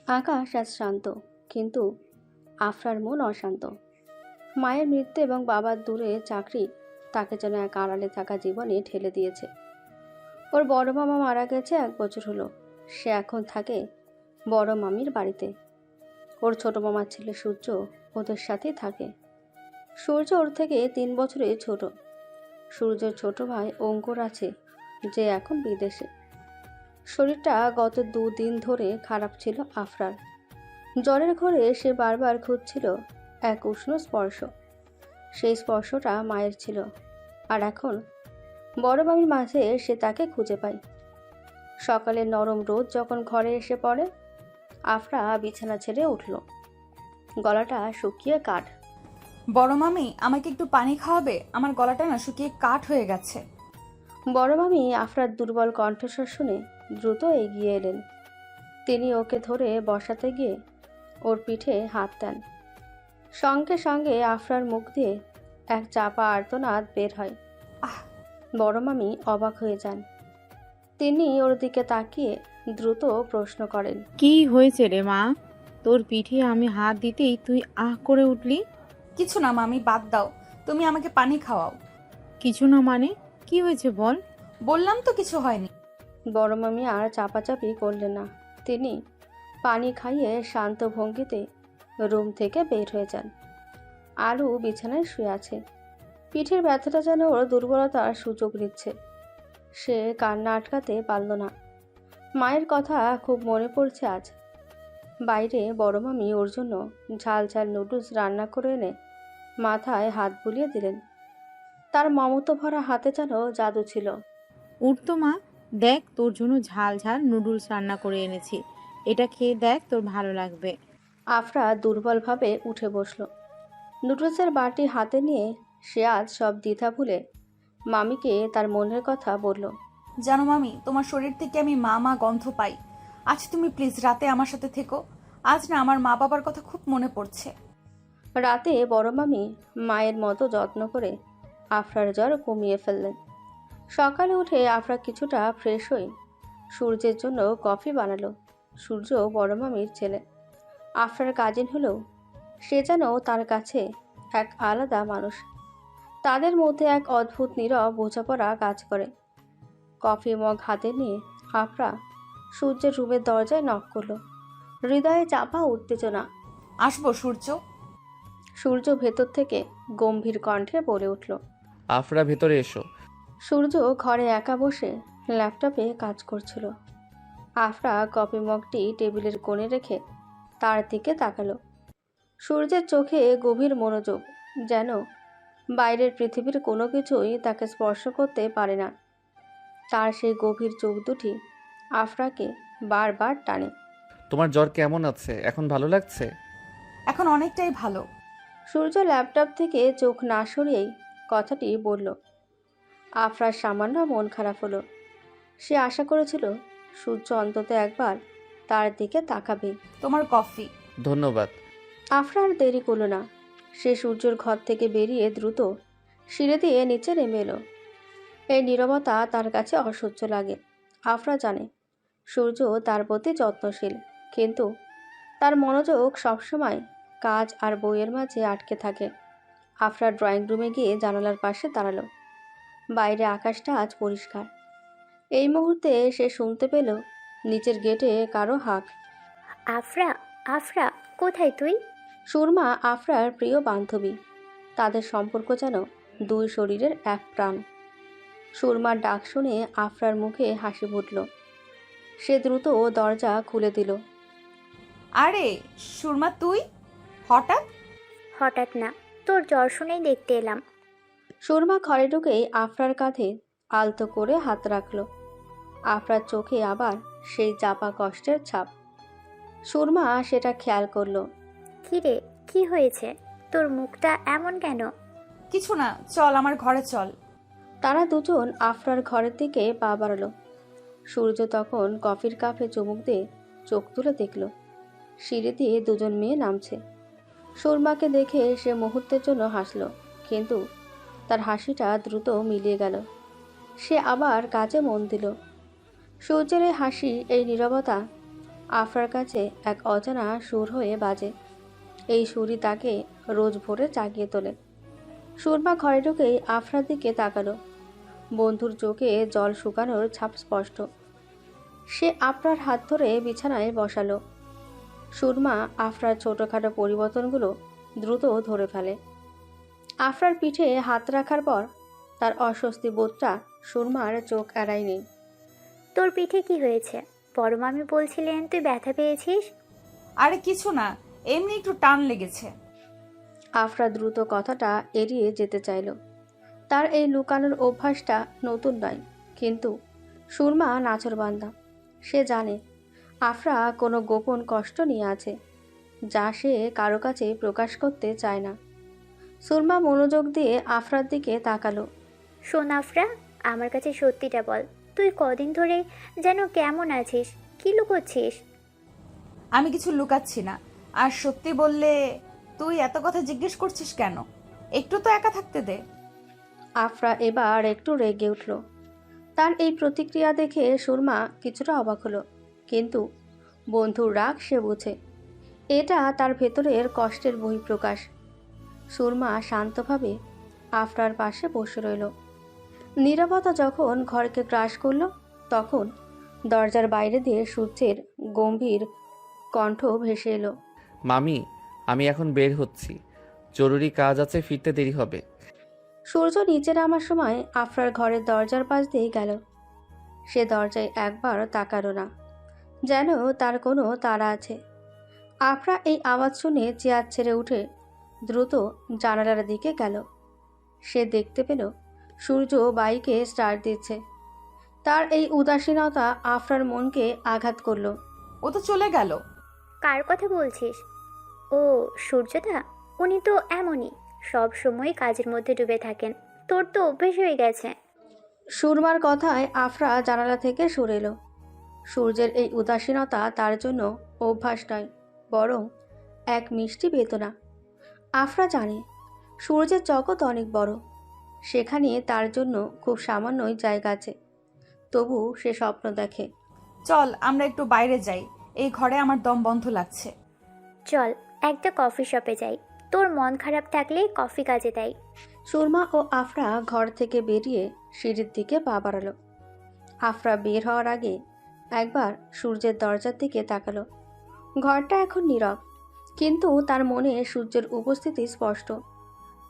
আকাশ আজ শান্ত, কিন্তু আফরার মন অশান্ত। মায়ের মৃত্যু এবং বাবার দূরে চাকরি তাকে যেন এক আড়ালে থাকা জীবনে ঠেলে দিয়েছে। ওর বড় মামা মারা গেছে 1 বছর হলো। সে এখন থাকে বড় মামির বাড়িতে। ওর ছোট মামার ছেলে সূর্য ওদের সাথেই থাকে। সূর্য ওর থেকে 3 বছরে ছোট। সূর্যের ছোট ভাই অঙ্কুর আছে, যে এখন বিদেশে। শরীরটা গত 2 দিন ধরে খারাপ ছিল আফরার। জ্বরের ঘরে সে বারবার খুঁজছিল এক উষ্ণ স্পর্শ। সেই স্পর্শটা মায়ের ছিল, আর এখন বড় মামির মাঝে সে তাকে খুঁজে পায়। সকালের নরম রোদ যখন ঘরে এসে পড়ে, আফরা বিছানা ছেড়ে উঠল। গলাটা শুকিয়ে কাঠ। বড় মামি, আমাকে একটু পানি খাওয়াবে? আমার গলাটা না শুকিয়ে কাঠ হয়ে গেছে। বড় মামি আফরার দুর্বল কণ্ঠস্বর শুনে দ্রুত এগিয়ে এলেন। তিনি ওকে ধরে বসাতে গিয়ে ওর পিঠে হাত দেন। সঙ্গে সঙ্গে আফরার মুখ দিয়ে এক চাপা আর্তনাদ বের হয়। আহ! বড় মামি অবাক হয়ে যান। তিনি ওর দিকে তাকিয়ে দ্রুত প্রশ্ন করেন, কি হয়েছে রে মা? তোর পিঠে আমি হাত দিতেই তুই আহ করে উঠলি। কিছু না মামি, বাদ দাও। তুমি আমাকে পানি খাওয়াও। কিছু না মানে? কি হয়েছে বল। বললাম তো কিছু হয়নি। বড় মামি আর চাপাচাপি করলেন না। তিনি পানি খাইয়ে শান্ত ভঙ্গিতে রুম থেকে বের হয়ে যান। আরু বিছানায় শুয়ে আছে। পিঠের ব্যথাটা যেন ওর দুর্বলতার সুযোগ নিচ্ছে। সে কান্না আটকাতে পারল না। মায়ের কথা খুব মনে পড়ছে আজ। বাইরে বড় মামি ওর জন্য ঝাল ঝাল নুডলস রান্না করে এনে মাথায় হাত বুলিয়ে দিলেন। তার মমতা ভরা হাতে যেন জাদু ছিল। উঠ তো মা, দেখ তোর জন্য ঝাল ঝাল নুডলস রান্না করে এনেছি। এটা খেয়ে দেখ, তোর ভালো লাগবে। আফরা দুর্বলভাবে উঠে বসল। নুডলসের বাটি হাতে নিয়ে সে আজ সব দ্বিধা ভুলে মামিকে তার মনের কথা বলল। জানো মামি, তোমার শরীর থেকে আমি মা মা গন্ধ পাই। আজ তুমি প্লিজ রাতে আমার সাথে থেকো। আজ না আমার মা বাবার কথা খুব মনে পড়ছে। রাতে বড় মামি মায়ের মতো যত্ন করে আফরার জ্বর কমিয়ে ফেললেন। সকালে উঠে আফরা কিছুটা ফ্রেশ হয়ে সূর্যের জন্য কফি বানালো। সূর্য বড় মামির ছেলে। আফরার কাজিন হলেও সে যেন তার কাছে এক আলাদা মানুষ। তাদের মধ্যে এক অদ্ভুত নীরব বোঝাপড়া কাজ করে। কফি মগ হাতে নিয়ে আফরা সূর্যের রুমের দরজায় নক করলো। হৃদয়ে চাপা উত্তেজনা। আসবো সূর্য? সূর্য ভেতর থেকে গম্ভীর কণ্ঠে বলে উঠল। আফরা, ভেতরে এসো। সূর্য ঘরে একা বসে ল্যাপটপে কাজ করছিল। আফরা কফি মগটি টেবিলের কোণে রেখে তার দিকে তাকালো। সূর্যের চোখে গভীর মনোযোগ, যেন বাইরের পৃথিবীর কোনো কিছুই তাকে স্পর্শ করতে পারে না। তার সেই গভীর চোখ দুটি আফরাকে বারবার টানে। তোমার জ্বর কেমন আছে এখন? ভালো লাগছে? এখন অনেকটাই ভালো। সূর্য ল্যাপটপ থেকে চোখ না সরিয়েই কথাটি বলল। আফরার সামান্য মন খারাপ হলো। সে আশা করেছিল সূর্য অন্তত একবার তার দিকে তাকাবে। তোমার কফি। ধন্যবাদ। আফরার দেরি করল না। সে সূর্যর ঘর থেকে বেরিয়ে দ্রুত সিঁড়ি দিয়ে নিচে নেমে এলো। এই নীরবতা তার কাছে অসহ্য লাগে। আফরা জানে সূর্য তার প্রতি যত্নশীল, কিন্তু তার মনোযোগ সবসময় কাজ আর বইয়ের মাঝে আটকে থাকে। আফরা ড্রয়িং রুমে গিয়ে জানালার পাশে দাঁড়ালো। বাইরে আকাশটা আজ পরিষ্কার। এই মুহূর্তে সে শুনতে পেল নিচের গেটে কারো হাঁক। আফরা, আফরা, কোথায় তুই? সুরমা আফরার প্রিয় বান্ধবী। তাদের সম্পর্ক যেন দুই শরীরের এক প্রাণ। সুরমার ডাক শুনে আফরার মুখে হাসি ফুটল। সে দ্রুত দরজা খুলে দিল। আরে সুরমা, তুই হঠাৎ? হঠাৎ না, তোর জ্বর শুনেই দেখতে এলাম। সুরমা ঘরে ঢুকেই আফরার কাঁধে আলতো করে হাত রাখল। আফরার চোখে আবার সেই চাপা কষ্টের ছাপ। সুরমা সেটা খেয়াল করল। কি রে, কি হয়েছে? তোর মুখটা এমন কেন? কিছু না, চল আমার ঘরে চল। তারা দুজন আফরার ঘরের দিকে পা বাড়ালো। সূর্য তখন কফির কাপে চুমুক দিয়ে চোখ তুলে দেখল সিঁড়ি দিয়ে দুজন মেয়ে নামছে। সুরমাকে দেখে সে মুহূর্তের জন্য হাসল, কিন্তু তার হাসিটা দ্রুত মিলিয়ে গেল। সে আবার কাজে মন দিল। সূর্যের এই হাসি, এই নীরবতা আফরার কাছে এক অজানা সুর হয়ে বাজে। এই সুরই তাকে রোজ ভোরে জাগিয়ে তোলে। সুরমা ঘরে ঢুকেই আফরার দিকে তাকালো। বন্ধুর চোখে জল শুকানোর ছাপ স্পষ্ট। সে আফরার হাত ধরে বিছানায় বসালো। সুরমা আফরার ছোটোখাটো পরিবর্তনগুলো দ্রুত ধরে ফেলে। আফরার পিঠে হাত রাখার পর তার অস্বস্তি বোধটা সুরমার চোখ এড়ায়নি। তোর পিঠে কি হয়েছে? বড় মামি বলছিলেন তুই ব্যথা পেয়েছিস। আরে কিছু না, এমনি একটু টান লেগেছে। আফরা দ্রুত কথাটা এড়িয়ে যেতে চাইল। তার এই লুকানোর অভ্যাসটা নতুন নয়, কিন্তু সুরমা নাছোড়বান্দা। সে জানে আফরা কোনো গোপন কষ্ট নিয়ে আছে, যা সে কারো কাছে প্রকাশ করতে চায় না। সুরমা মনোযোগ দিয়ে আফরার দিকে তাকালো। শোন আফরা, আমার কাছে সত্যিটা বল, তুই কদিন ধরে যেন কেমন আছিস? কি লুকোচ্ছিস? আমি কিছু লুকাচ্ছি না। আর সত্যি বললে তুই এত কথা জিজ্ঞেস করছিস কেন? একটু তো একা থাকতে দে। আফরা এবার একটু রেগে উঠল। তার এই প্রতিক্রিয়া দেখে সুরমা কিছুটা অবাক হলো, কিন্তু বন্ধুর রাগ সে বুঝে। এটা তার ভেতরের কষ্টের বহিঃপ্রকাশ। সুরমা শান্তভাবে আফরার পাশে বসে রইল। নীরবতা যখন ঘরকে গ্রাস করল, তখন দরজার বাইরে দিয়ে সূর্যের গম্ভীর কণ্ঠ ভেসে এলো। মামি, আমি এখন বের হচ্ছি, জরুরি কাজ আছে, ফিরতে দেরি হবে। সূর্য নিচে নামার সময় আফরার ঘরের দরজার পাশ দিয়ে গেল। সে দরজায় একবার তাকালো না, যেন তার কোনো তাড়া আছে। আফরা এই আওয়াজ শুনে চেয়ার ছেড়ে উঠে দ্রুত জানালার দিকে গেল। সে দেখতে পেল সূর্য বাইকে স্টার্ট দিচ্ছে। তার এই উদাসীনতা আফরার মনকে আঘাত করল। ও তো চলে গেল। কার কথা বলছিস? ও সূর্যদা, উনি তো এমনই, সব সময় কাজের মধ্যে ডুবে থাকেন। তোর তো অভ্যেস হয়ে গেছে। সুরমার কথায় আফরা জানালা থেকে সরে এলো। সূর্যের এই উদাসীনতা তার জন্য অভ্যাস নয়, বরং এক মিষ্টি বেদনা। আফরা জানে সূর্যের জগৎ অনেক বড়, সেখানে তার জন্য খুব সামান্যই জায়গা আছে। তবু সে স্বপ্ন দেখে। চল আমরা একটু বাইরে যাই, এই ঘরে আমার দম বন্ধ লাগছে। চল একটা কফি শপে যাই, তোর মন খারাপ থাকলে কফি কাজে দেয়। সুরমা ও আফরা ঘর থেকে বেরিয়ে সিঁড়ির দিকে পা বাড়ালো। আফরা বের হওয়ার আগে একবার সূর্যের দরজার দিকে তাকালো। ঘরটা এখন নীরব, কিন্তু তার মনে সূর্যের উপস্থিতি স্পষ্ট।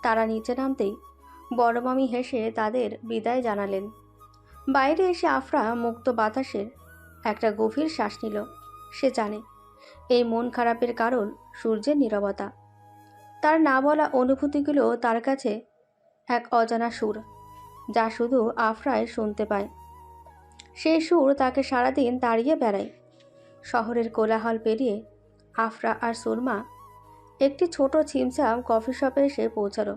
তারা নিচে নামতেই বড় মামি হেসে তাদের বিদায় জানালেন। বাইরে এসে আফরা মুক্ত বাতাসের একটা গভীর শ্বাস নিল। সে জানে এই মন খারাপের কারণ সূর্যের নীরবতা। তার না বলা অনুভূতিগুলো তার কাছে এক অজানা সুর, যা শুধু আফরাই শুনতে পায়। সেই সুর তাকে সারাদিন তাড়িয়ে বেড়ায়। শহরের কোলাহল পেরিয়ে আফরা আর সুরমা একটি ছোট ছিমছাম কফি শপে এসে পৌঁছালো।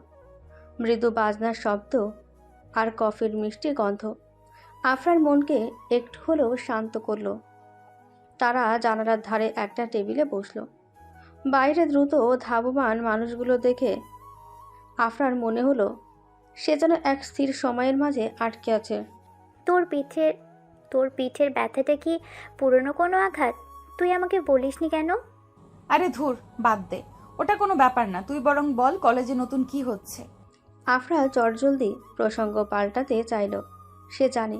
মৃদু বাজনার শব্দ আর কফির মিষ্টি গন্ধ আফরার মনকে একটু হলেও শান্ত করলো। তারা জানালার ধারে একটা টেবিলে বসলো। বাইরে দ্রুত ধাবমান মানুষগুলো দেখে আফরার মনে হলো সে যেন এক স্থির সময়ের মাঝে আটকে আছে। তোর পিঠের ব্যথাটা কি পুরনো কোনো আঘাত? তুই আমাকে বলিসনি কেন? আরে ধুর, বাদ দে, ওটা কোনো ব্যাপার না। তুই বরং বল কলেজে নতুন কি হচ্ছে। আফরা চটজলদি প্রসঙ্গ পাল্টাতে চাইল। সে জানে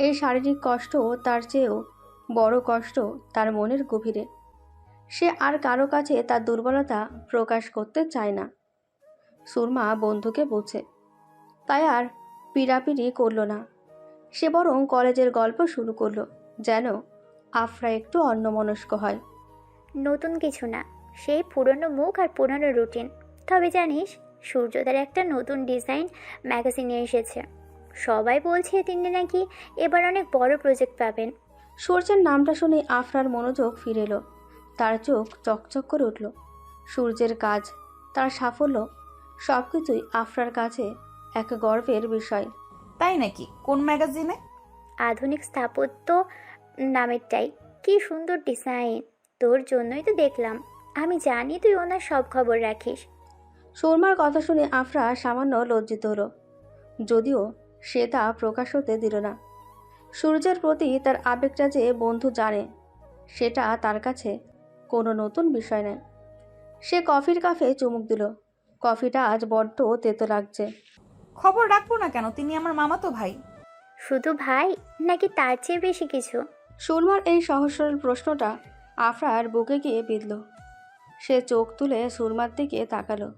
এই শারীরিক কষ্ট তার চেয়েও বড় কষ্ট তার মনের গভীরে। সে আর কারো কাছে তার দুর্বলতা প্রকাশ করতে চায় না। সুরমা বন্ধুকে বোঝে, তাই আর পিড়াপিড়ি করলো না। সে বরং কলেজের গল্প শুরু করলো, যেন আফরা একটু অন্যমনস্ক হয়। নতুন কিছু না, সেই পুরনো মুখ আর পুরনো রুটিন। তবে জানিস, সূর্যদার একটা নতুন ডিজাইন ম্যাগাজিনে এসেছে। সবাই বলছে তিনি নাকি এবার অনেক বড় প্রজেক্ট পাবেন। সূর্যের নামটা শুনে আফরার মনোযোগ ফিরে এলো। তার চোখ চকচক করে উঠল। সূর্যের কাজ, তার সাফল্য, সব কিছুই আফরার কাছে এক গর্বের বিষয়। তাই নাকি? কোন ম্যাগাজিনে? আধুনিক স্থাপত্য নামেরটাই। কি সুন্দর ডিজাইন! তোর জন্যই তো দেখলাম। আমি জানি তুই ওনার সব খবর রাখিস। সুরমার কথা শুনে আফরা সামান্য লজ্জিত হলো, যদিও সে তা প্রকাশ হতে দিল না। সূর্যের প্রতি তার আবেগটা যে বন্ধু জানে, সেটা তার কাছে কোনো নতুন বিষয় নয়। সে কফির কাপে চুমুক দিল। কফিটা আজ বড্ড তেতো লাগছে। খবর রাখবো না কেন? তিনি আমার মামাতো ভাই। শুধু ভাই নাকি তার চেয়ে বেশি কিছু? সুরমার এই সহজ সরল প্রশ্নটা আফরার বুকে গিয়ে বিঁধল। সে চোখ তুলে সুরমার দিকে তাকালো।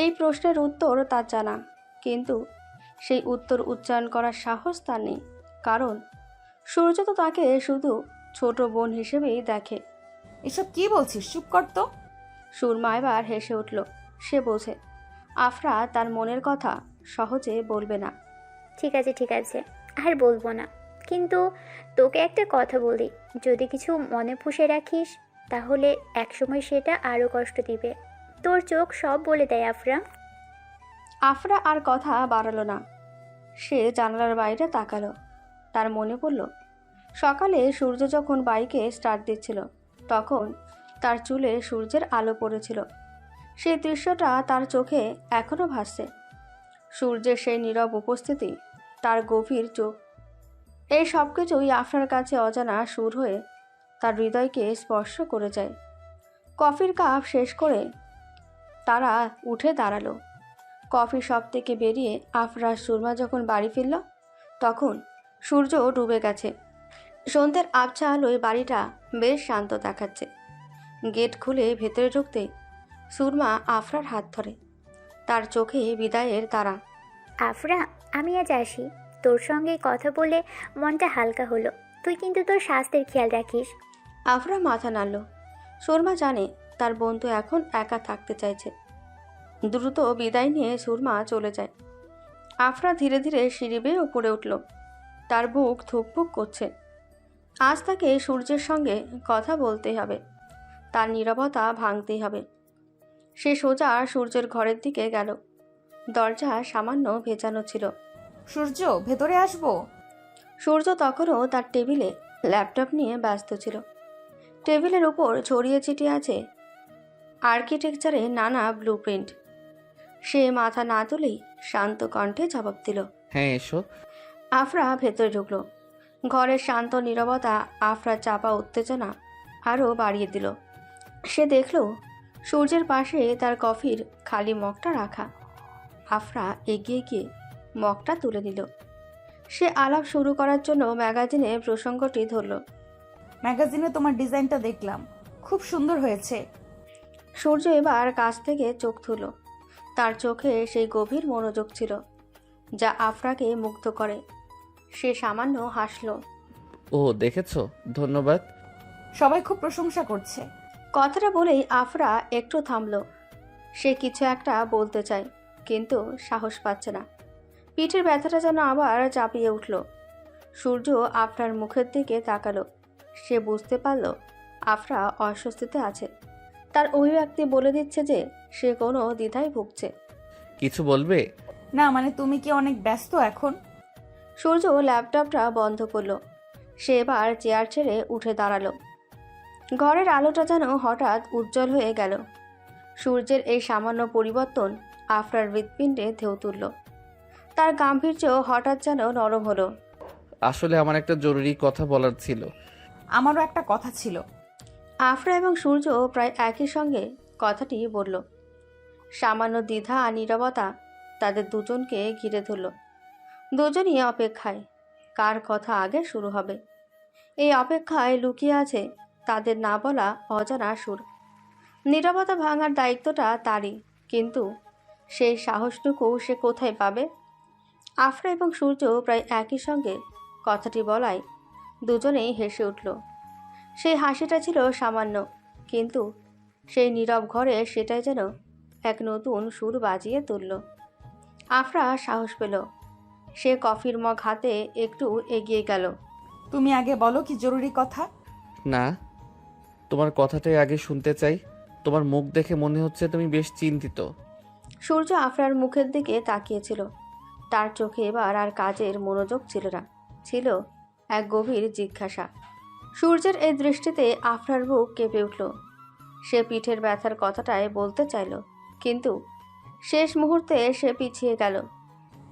এই প্রশ্নের উত্তর তার জানা, কিন্তু সেই উত্তর উচ্চারণ করার সাহস তার নেই। কারণ সূর্য তো তাকে শুধু ছোট বোন হিসেবেই দেখে। এসব কি বলছিস? চুপ কর তো। সুরমা এবার হেসে উঠল। সে বোঝে আফরা তার মনের কথা সহজে বলবে না। ঠিক আছে ঠিক আছে, আর বলবো না। কিন্তু তোকে একটা কথা বলি, যদি কিছু মনে পুষে রাখিস তাহলে একসময় সেটা আরও কষ্ট দিবে। তোর চোখ সব বলে দেয় আফরা। আফরা আর কথা বাড়ালো না। সে জানালার বাইরে তাকালো। তার মনে পড়ল সকালে সূর্য যখন বাইকে স্টার্ট দিচ্ছিল, তখন তার চুলে সূর্যের আলো পড়েছিল। সেই দৃশ্যটা তার চোখে এখনো ভাসছে। সূর্যের সেই নীরব উপস্থিতি, তার গভীর চোখ, এই সব কিছুই আফরার কাছে অজানা সুর হয়ে তার হৃদয়কে স্পর্শ করে যায়। কফির কাপ শেষ করে তারা উঠে দাঁড়ালো। কফি শপ থেকে বেরিয়ে আফরা সুরমা যখন বাড়ি ফিরল, তখন সূর্য ডুবে গেছে। সন্ধ্যের আবছা আলোয় বাড়িটা বেশ শান্ত দেখাচ্ছে। গেট খুলে ভেতরে ঢুকতেই সুরমা আফরার হাত ধরে। তার চোখে বিদায়ের তারা। আফরা, আমি আজ আসি। তোর সঙ্গে কথা বলে মনটা হালকা হলো। তুই কিন্তু তোর স্বাস্থ্যের খেয়াল রাখিস। আফরা মাথা নাড়ল। সুরমা জানে তার বোন তো এখন একা থাকতে চাইছে। দ্রুত বিদায় নিয়ে সুরমা চলে যায়। আফরা ধীরে ধীরে সিঁড়ি বেয়ে উপরে উঠল। তার বুক ধুকপুক করছে। আজ তাকে সূর্যের সঙ্গে কথা বলতেই হবে। তার নীরবতা ভাঙতেই হবে। সে সোজা সূর্যের ঘরের দিকে গেল। দরজা সামান্য ভেজানো ছিল। সূর্য, ভেতরে আসবো? সূর্য তখনও তার টেবিলে ল্যাপটপ নিয়ে ব্যস্ত ছিল। টেবিলের উপর ছড়িয়ে ছিটিয়ে আছে আর্কিটেকচারে নানা ব্লুপ্রিন্ট। সে মাথা না তুলেই শান্ত কণ্ঠে জবাব দিল, হ্যাঁ এসো। আফরা ভেতরে ঢুকল। ঘরের শান্ত নীরবতা আফরা চাপা উত্তেজনা আরও বাড়িয়ে দিল। সে দেখল সূর্যের পাশে তার কফির খালি মগটা রাখা। আফরা এগিয়ে গিয়ে মগটা তুলে নিল। সে আলাপ শুরু করার জন্য ম্যাগাজিনে প্রসঙ্গটি ধরল। ম্যাগাজিনে তোমার ডিজাইনটা দেখলাম, খুব সুন্দর হয়েছে। সূর্য এবার কাছ থেকে চোখ তুলল। তার চোখে সেই গভীর মনোযোগ ছিল যা আফরাকে মুগ্ধ করে। সে সামান্য হাসল। ও দেখেছো, ধন্যবাদ। সবাই খুব প্রশংসা করছে। কথাটা বলেই আফরা একটু থামল। সে কিছু একটা বলতে চায়, কিন্তু সাহস পাচ্ছে না। পিঠের ব্যথাটা যেন আবার চাপিয়ে উঠল। সূর্য আফরার মুখের দিকে তাকালো। সে বুঝতে পারল আফরা অস্বস্তিতে আছে। তার অভিব্যক্তি বলে দিচ্ছে যে সে কোনো দ্বিধায় ভুগছে। কিছু বলবে? না মানে, তুমি কি অনেক ব্যস্ত এখন? সূর্য ল্যাপটপটা বন্ধ করল। সে এবার চেয়ার ছেড়ে উঠে দাঁড়ালো। ঘরের আলোটা যেন হঠাৎ উজ্জ্বল হয়ে গেল। সূর্যের এই সামান্য পরিবর্তন আফরার হৃৎপিণ্ডে ঢেউ তুলল। তার গাম্ভীর্য হঠাৎ যেন নরম হলো। আসলে আমার একটা জরুরি কথা বলার ছিল। আমারও একটা কথা ছিল। আফরা এবং সূর্য প্রায় একই সঙ্গে কথাটি বলল। সামান্য দ্বিধা আর নীরবতা তাদের দুজনকে ঘিরে ধরল। দুজনই অপেক্ষায়, কার কথা আগে শুরু হবে। এই অপেক্ষায় লুকিয়ে আছে তাদের না বলা অজানা সুর। নীরবতা ভাঙার দায়িত্বটা তারই, কিন্তু সেই সাহসটুকু সে কোথায় পাবে? আফরা এবং সূর্য প্রায় একই সঙ্গে কথাটি বলায় দুজনেই হেসে উঠল। সেই হাসিটা ছিল সামান্য, কিন্তু সেই নীরব ঘরে সেটাই যেন এক নতুন সুর বাজিয়ে তুলল। আফরা সাহস পেল। সে কফির মগ হাতে একটু এগিয়ে গেল। তুমি আগে বলো, কি জরুরি কথা? না, তোমার কথাটাই আগে শুনতে চাই। তোমার মুখ দেখে মনে হচ্ছে তুমি বেশ চিন্তিত। সূর্য আফরার মুখের দিকে তাকিয়েছিল। তার চোখে এবার আর কাজের মনোযোগ ছিল না, ছিল এক গভীর জিজ্ঞাসা। সূর্যের এই দৃষ্টিতে আফরার বুক কেঁপে উঠল। সে পিঠের ব্যথার কথাটাই বলতে চাইল, কিন্তু শেষ মুহূর্তে সে পিছিয়ে গেল।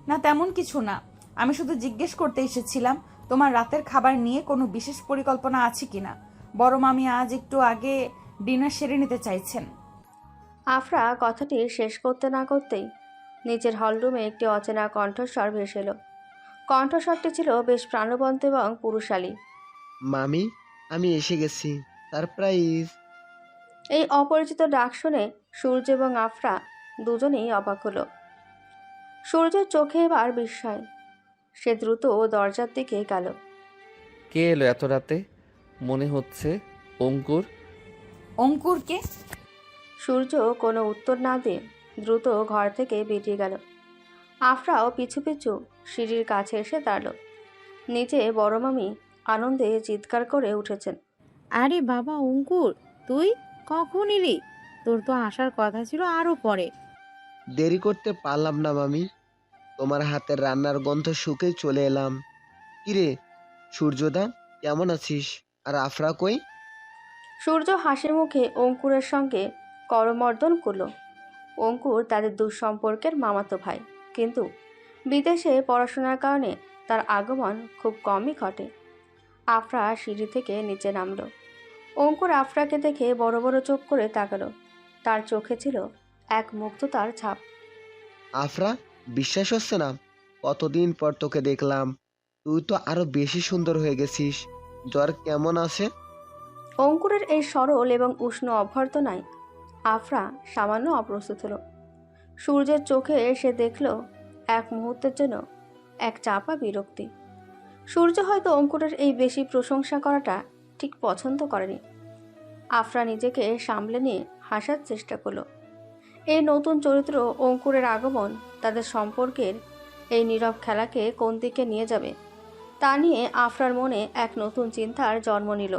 না তেমন কিছু না, আমি শুধু জিজ্ঞেস করতে এসেছিলাম তোমার রাতের খাবার নিয়ে কোনো বিশেষ পরিকল্পনা আছে কিনা। বড় মামি আজ একটু আগে ডিনার সেরে নিতে চাইছেন। আফরা কথাটি শেষ করতে না করতেই নিচের হলরুমে একটি অচেনা কণ্ঠস্বর ভেসে এলো। কণ্ঠস্বরটি ছিল বেশ প্রাণবন্ত এবং পুরুষালী। মামি, আমি এসে গেছি। সারপ্রাইজ। এই অপরিচিত ডাক শুনে সূর্য এবং আফরা দুজনেই অবাক হলো। সূর্যের চোখে এবার বিস্ময়। সে দ্রুত দরজার দিকে গেল। কে এলো এত রাতে? মনে হচ্ছে অঙ্কুর। অঙ্কুরকে? সূর্য কোনো উত্তর না দিয়ে দ্রুত ঘর থেকে বেরিয়ে গেল। আফরাও পিছু পিছু সিঁড়ির কাছে এসে দাঁড়ালো। নিচে বড় মামি আনন্দে চিৎকার করে উঠেছেন। আরে বাবা অঙ্কুর, তুই কখন এলি? তোর তো আসার কথা ছিল আরো পরে। দেরি করতে পারলাম না মামি, তোমার হাতের রান্নার গন্ধ শুকে চলে এলাম। কিরে সূর্যদা, কেমন আছিস? আর আফরা কই? সূর্য হাসি মুখে অঙ্কুরের সঙ্গে করমর্দন করল। অঙ্কুর তাদের দুঃসম্পর্কের মামাতো ভাই, কিন্তু বিদেশে পড়াশোনার কারণে তার আগমন খুব কমই ঘটে। আফরা সিঁড়ি থেকে নিচে নামল। অঙ্কুর আফরাকে দেখে বড় বড় চোখ করে তাকালো। তার চোখে ছিল এক মুগ্ধতার ছাপ। আফরা, বিশ্বাস হচ্ছে না, কতদিন পর তোকে দেখলাম। তুই তো আরো বেশি সুন্দর হয়ে গেছিস। জ্বর কেমন আছে? অঙ্কুরের এই সরল এবং উষ্ণ অভ্যর্থনায় আফরা সামান্য অপ্রস্তুত হলো। সূর্যের চোখে সে দেখল এক মুহূর্তের জন্য এক চাপা বিরক্তি। সূর্য হয়তো অঙ্কুরের এই বেশি প্রশংসা করাটা ঠিক পছন্দ করেনি। আফরা নিজেকে সামলে নিয়ে হাসার চেষ্টা করলো। এই নতুন চরিত্র অঙ্কুরের আগমন তাদের সম্পর্কের এই নীরব খেলাকে কোন দিকে নিয়ে যাবে তা নিয়ে আফরার মনে এক নতুন চিন্তার জন্ম নিল।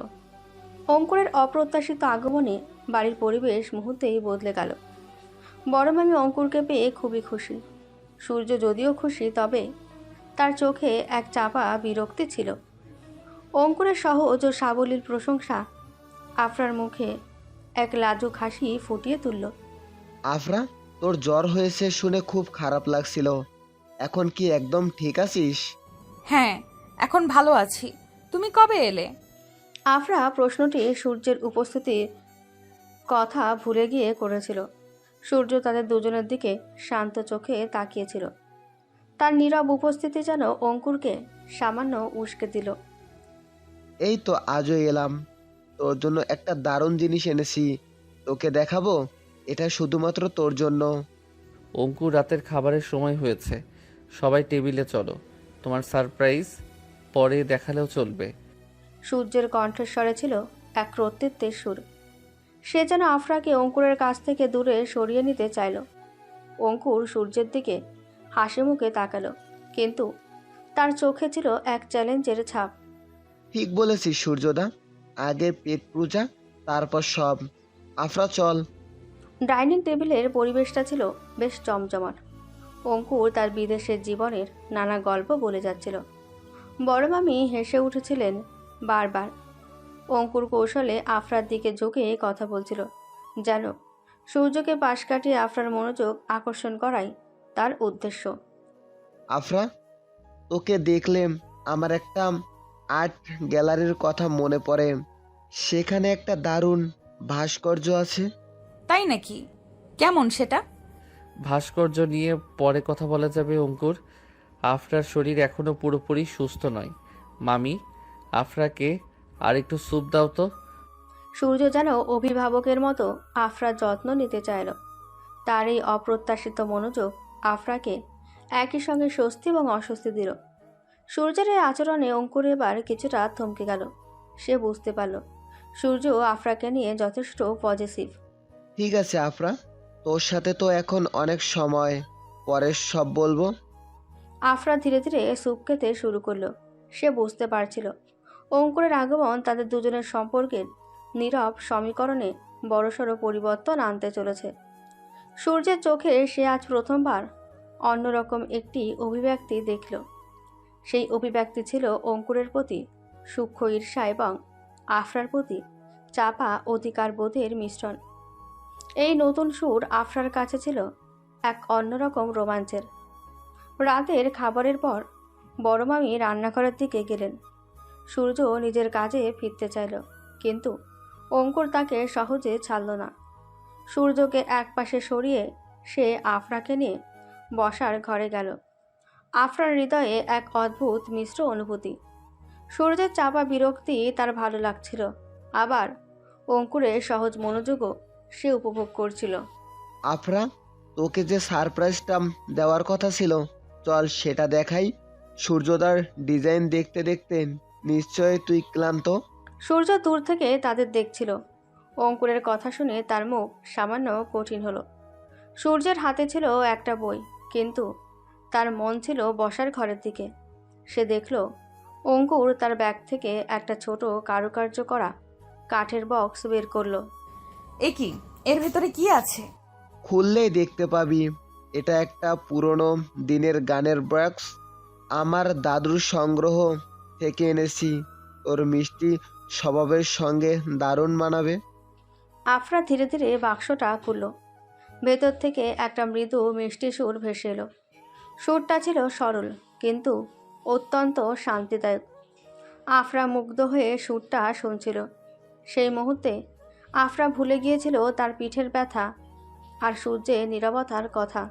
অঙ্কুরের অপ্রত্যাশিত আগমনে বাড়ির পরিবেশ মুহূর্তেই বদলে গেল। বড় মামি অঙ্কুরকে পেয়ে খুবই খুশি। সূর্য যদিও খুশি, তবে তার চোখে এক চাপা বিরক্তি ছিল। অঙ্কুরের সহজ ও সাবলীল প্রশংসা আফরার মুখে এক লাজুক হাসি ফুটিয়ে তুলল। আফরা, তোর জ্বর হয়েছে শুনে খুব খারাপ লাগছিল। এখন কি একদম ঠিক আছিস? হ্যাঁ, এখন ভালো আছি। তুমি কবে এলে? আফরা প্রশ্নটি সূর্যের উপস্থিতির কথা ভুলে গিয়ে করেছিল। সূর্য তাদের দুজনের দিকে শান্ত চোখে তাকিয়েছিল। তার নীরব উপস্থিতি যেন অঙ্কুরকে সামান্য উস্কে দিল। এই তো আজই এলাম। তোর জন্য একটা দারুণ জিনিস এনেছি, তোকে দেখাবো। এটা শুধুমাত্র তোর জন্য। অঙ্কুর, রাতের খাবারের সময় হয়েছে, সবাই টেবিলে চলো। তোমার সারপ্রাইজ পরে দেখালেও চলবে। সূর্যের কণ্ঠস্বরে ছিল এক কর্তৃত্বের সুর। সে যেন আফরাকে অঙ্কুরের কাছ থেকে দূরে সরিয়ে নিতে চাইল। অঙ্কুর সূর্যের দিকে হাসি মুখে তাকালো, কিন্তু তার চোখে ছিল এক চ্যালেঞ্জের ছাপ। ঠিক বলেছিস সূর্যদা, আগে পেট পূজা, তারপর সব। আফরা চল। ডাইনিং টেবিলের পরিবেশটা ছিল বেশ জমজমাট। অঙ্কুর তার বিদেশের জীবনের নানা গল্প বলে যাচ্ছিল। বড় মামি হেসে উঠেছিলেন বারবার। অঙ্কুর কৌশলে আফরার দিকে ঝুঁকে কথা বলছিল, যেন সূর্যকে পাশ কাটিয়ে আফরার মনোযোগ আকর্ষণ করাই তার উদ্দেশ্য। আফরা, তোকে দেখলে আমার একটা আর্ট গ্যালারির কথা মনে পড়ে। সেখানে একটা দারুণ ভাস্কর্য আছে। তাই নাকি? কেমন সেটা? ভাস্কর্য নিয়ে পরে কথা বলা যাবে অঙ্কুর। আফরার শরীর এখনো পুরোপুরি সুস্থ নয়। মামি, আফরাকে আর একটু স্যুপ দাও তো। সূর্য যেন অভিভাবকের মতো আফরার যত্ন নিতে চাইল। তার এই অপ্রত্যাশিত মনোযোগ আফরাকে একই সঙ্গে স্বস্তি এবং অস্বস্তি দিল। সূর্যের এই আচরণে অঙ্কুর এবার কিছুটা থমকে গেল। সে বুঝতে পারল সূর্য আফরাকে নিয়ে যথেষ্ট পজিটিভ। ঠিক আছে আফরা, তোর সাথে তো এখন অনেক সময়, পরে সব বলবো। আফরা ধীরে ধীরে স্যুপ খেতে শুরু করলো। সে বুঝতে পারছিল অঙ্কুরের আগমন তাদের দুজনের সম্পর্কের নীরব সমীকরণে বড়সড় পরিবর্তন আনতে চলেছে। সূর্যের চোখে সে আজ প্রথমবার অন্যরকম একটি অভিব্যক্তি দেখল। সেই অভিব্যক্তি ছিল অঙ্কুরের প্রতি সূক্ষ্ম ঈর্ষা এবং আফরার প্রতি চাপা অধিকার বোধের মিশ্রণ। এই নতুন সুর আফরার কাছে ছিল এক অন্যরকম রোমাঞ্চের। রাতের খাবারের পর বড় মামি রান্নাঘরের দিকে গেলেন। সূর্য নিজের কাজে ফিরতে চাইল, কিন্তু অঙ্কুর তাকে সহজে ছাড়ল না। সূর্যকে একপাশে সরিয়ে সে আফরাকে নিয়ে বসার ঘরে গেল। আফরার হৃদয়ে এক অদ্ভুত মিশ্র অনুভূতি। সূর্যের চাপা বিরক্তি তার ভালো লাগছিল, আবার অঙ্কুরের সহজ মনোযোগও সে উপভোগ করছিল। আফরা, তোকে যে সারপ্রাইজটা দেওয়ার কথা ছিল, চল সেটা দেখাই। সূর্যদার ডিজাইন দেখতে দেখতে নিশ্চয় তুই ক্লান্ত। সূর্য দূর থেকে তাদের দেখছিল। অঙ্কুরের কথা শুনে তার মুখ সামান্য কঠিন হলো। সূর্যের হাতে ছিল একটা বই, কিন্তু তার মন ছিল বসার ঘরের দিকে। সে দেখল অঙ্কুর তার ব্যাগ থেকে একটা ছোট কারুকার্য করা কাঠের বক্স বের করলো। এ কি? এর ভেতরে কি আছে? খুললেই দেখতে পাবি, এটা একটা পুরনো দিনের গানের বক্স। আমার দাদুর সংগ্রহ থেকে এনেছি, ওর মিষ্টি স্বভাবের সঙ্গে দারুণ মানাবে। আফরা ধীরে ধীরে বাক্সটা খুলল। ভেতর থেকে একটা মৃদু মিষ্টি সুর ভেসে এলো। সুরটা ছিল সরল কিন্তু অত্যন্ত শান্তিদায়ক। আফরা মুগ্ধ হয়ে সুরটা শুনছিল। সেই মুহূর্তে আফরা ভুলে গিয়েছিল তার পিঠের ব্যথা আর সূর্যের নীরবতার কথা।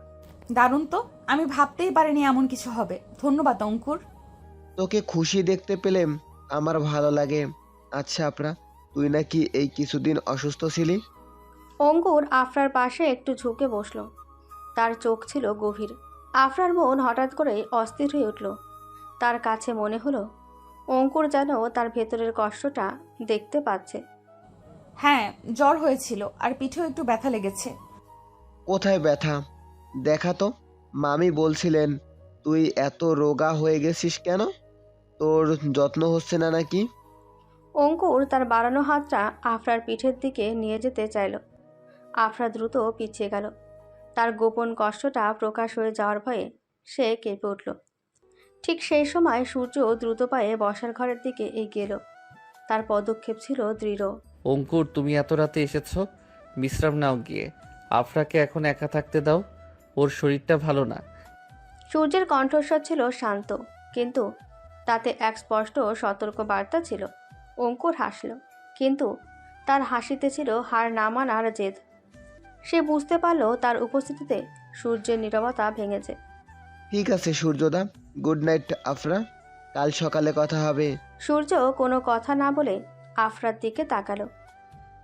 দারুণ তো, আমি ভাবতেই পারিনি এমন কিছু হবে। ধন্যবাদ অঙ্কুর। তোকে খুশি দেখতে পেলে আমার ভালো লাগে। আচ্ছা আফরা, তুই নাকি এই কিছুদিন অসুস্থ ছিলি? অঙ্কুর আফরার পাশে একটু ঝুঁকে বসল। তার চোখ ছিল গভীর। আফরার মন হঠাৎ করেই অস্থির হয়ে উঠল। তার কাছে মনে হলো অঙ্কুর যেন তার ভেতরের কষ্টটা দেখতে পাচ্ছে। হ্যাঁ, জ্বর হয়েছিল আর পিঠেও একটু ব্যথা লেগেছে। কোথায় ব্যথা? দেখা তো। মামি বলছিলেন তুই এত রোগা হয়ে গেছিস কেন? তোর যত্ন হচ্ছে না নাকি? অঙ্কুর তার বাড়ানো হাতটা আফরার পিঠের দিকে নিয়ে যেতে চাইল। আফরা দ্রুত পিছিয়ে গেল। তার গোপন কষ্টটা প্রকাশ হয়ে যাওয়ার ভয়ে সে কেঁপে উঠল। ঠিক সেই সময় সূর্য দ্রুত পায়ে বসার ঘরের দিকে এগিয়ে এলো। তার পদক্ষেপ ছিল দৃঢ়। অঙ্কুর, তুমি এত রাতে এসেছো, বিশ্রাম নাও গিয়ে। আফরাকে এখন একা থাকতে দাও, ওর শরীরটা ভালো না। সূর্যের কণ্ঠস্বর ছিল শান্ত, কিন্তু তাতে এক স্পষ্ট সতর্ক বার্তা ছিল। অঙ্কুর হাসল, কিন্তু তার হাসিতে ছিল হার না মানার জেদ। সে বুঝতে পারল তার উপস্থিতিতে সূর্যের নীরবতা ভেঙেছে। ঠিক আছে সূর্যদা, গুড নাইট আফরা, কাল সকালে কথা হবে। সূর্য কোনো কথা না বলে আফরার দিকে তাকালো।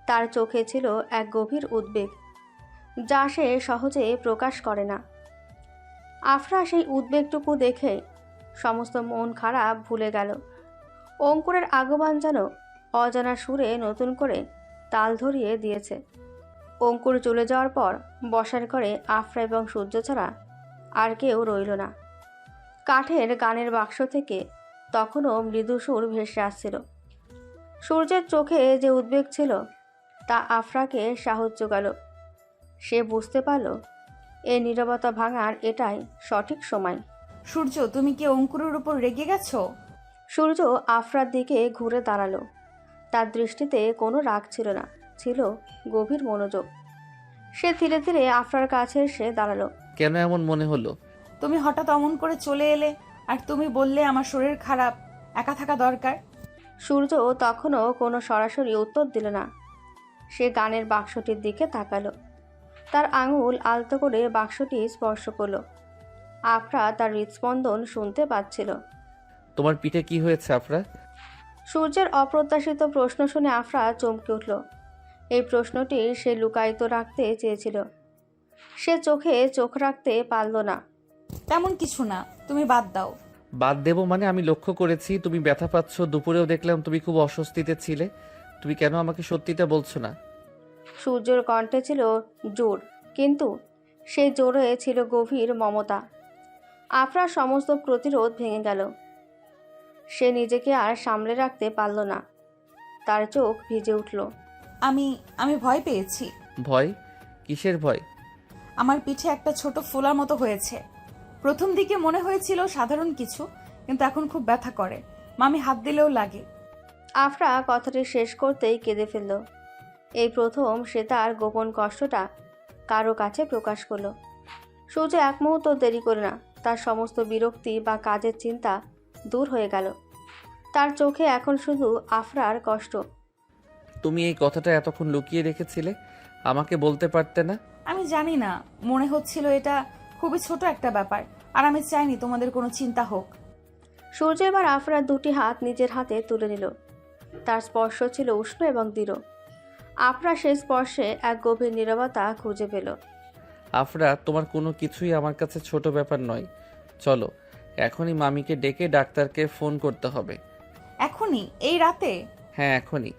তার চোখে ছিল এক গভীর উদ্বেগ, যা সে সহজে প্রকাশ করে না। আফরা সেই উদ্বেগটুকু দেখে সমস্ত মন খারাপ ভুলে গেল। অঙ্কুরের আগমন যেন অজানা সুরে নতুন করে তাল ধরিয়ে দিয়েছে। অঙ্কুর চলে যাওয়ার পর বসার ঘরে আফরা এবং সূর্য ছাড়া আর কেউ রইল না। কাঠের গানের বাক্স থেকে তখনও মৃদু সুর ভেসে আসছিল। সূর্যের চোখে যে উদ্বেগ ছিল তা আফরাকে সাহস জোগাল। সে বুঝতে পারল এই নীরবতা ভাঙার এটাই সঠিক সময়। সূর্য, তুমি কি অঙ্কুরের উপর রেগে গেছো? সূর্য আফরার দিকে ঘুরে দাঁড়ালো। তার দৃষ্টিতে কোনো রাগ ছিল না, ছিল গভীর মনোযোগ। সে ধীরে ধীরে আফরার কাছে এসে দাঁড়ালো। কেন এমন মনে হলো? তুমি হঠাৎ অমন করে চলে এলে, আর তুমি বললে আমার শরীর খারাপ, একা থাকা দরকার। সূর্য তখনও কোনো সরাসরি উত্তর দিল না। সে গানের বাক্সটির দিকে তাকালো। তার আঙুল আলতো করে বাক্সটি স্পর্শ করলো। আফরা তার হৃদস্পন্দন শুনতে পাচ্ছিল। তোমার পিঠে কি হয়েছে আফরা? সূর্যের অপ্রত্যাশিত প্রশ্ন শুনে আফরা চমকে উঠল। এই প্রশ্নটি সে লুকায়িত রাখতে চেয়েছিল। সে চোখে চোখ রাখতে পারল না। তেমন কিছু না, তুমি বাদ দাও। বাদ দেবো মানে? আমি লক্ষ্য করেছি তুমি ব্যথা পাচ্ছ। দুপুরেও দেখলাম তুমি খুব অস্বস্তিতে ছিলে। তুমি কেন আমাকে সত্যিটা বলছো না? সূর্যের কণ্ঠে ছিল জোর, কিন্তু সেই জোরে ছিল গভীর মমতা। আফরার সমস্ত প্রতিরোধ ভেঙে গেল। সে নিজেকে আর সামলে রাখতে পারল না। তার চোখ ভিজে উঠল। আমি ভয় পেয়েছি। ভয়? কিসের ভয়? আমার পিঠে একটা ছোট ফোলার মতো হয়েছে। প্রথম দিকে মনে হয়েছিল সাধারণ কিছু, কিন্তু এখন খুব ব্যথা করে। মামি হাত দিলেও লাগে। আফরা কথাটি শেষ করতেই কেঁদে ফেলল। এই প্রথম সে তার গোপন কষ্টটা কারো কাছে প্রকাশ করল। সূর্য এক মুহূর্ত দেরি করে না। তার সমস্ত বিরক্তি বা কাজের চিন্তা দূর হয়ে গেল। তার চোখে এখন শুধু আফরার কষ্ট। তুমি এই কথাটা এতক্ষণ লুকিয়ে রেখেছিলে, আমাকে বলতে পারতে না? আমি জানি না, মনে হচ্ছিল এটা খুবই ছোট একটা ব্যাপার, আর আমি চাইনি তোমাদের কোনো চিন্তা হোক। সূর্য এবার আফরার দুটি হাত নিজের হাতে তুলে নিল। তার স্পর্শ ছিল উষ্ণ এবং দৃঢ়। আফরা সেই স্পর্শে এক গভীর নীরবতা খুঁজে পেল। আফরা, তোমার কোনো কিছুই আমার কাছে ছোট ব্যাপার নয়। চলো, এখনই মামিকে ডেকে ডাক্তারকে ফোন করতে হবে। এখনই? এই রাতে? হ্যাঁ, এখনই।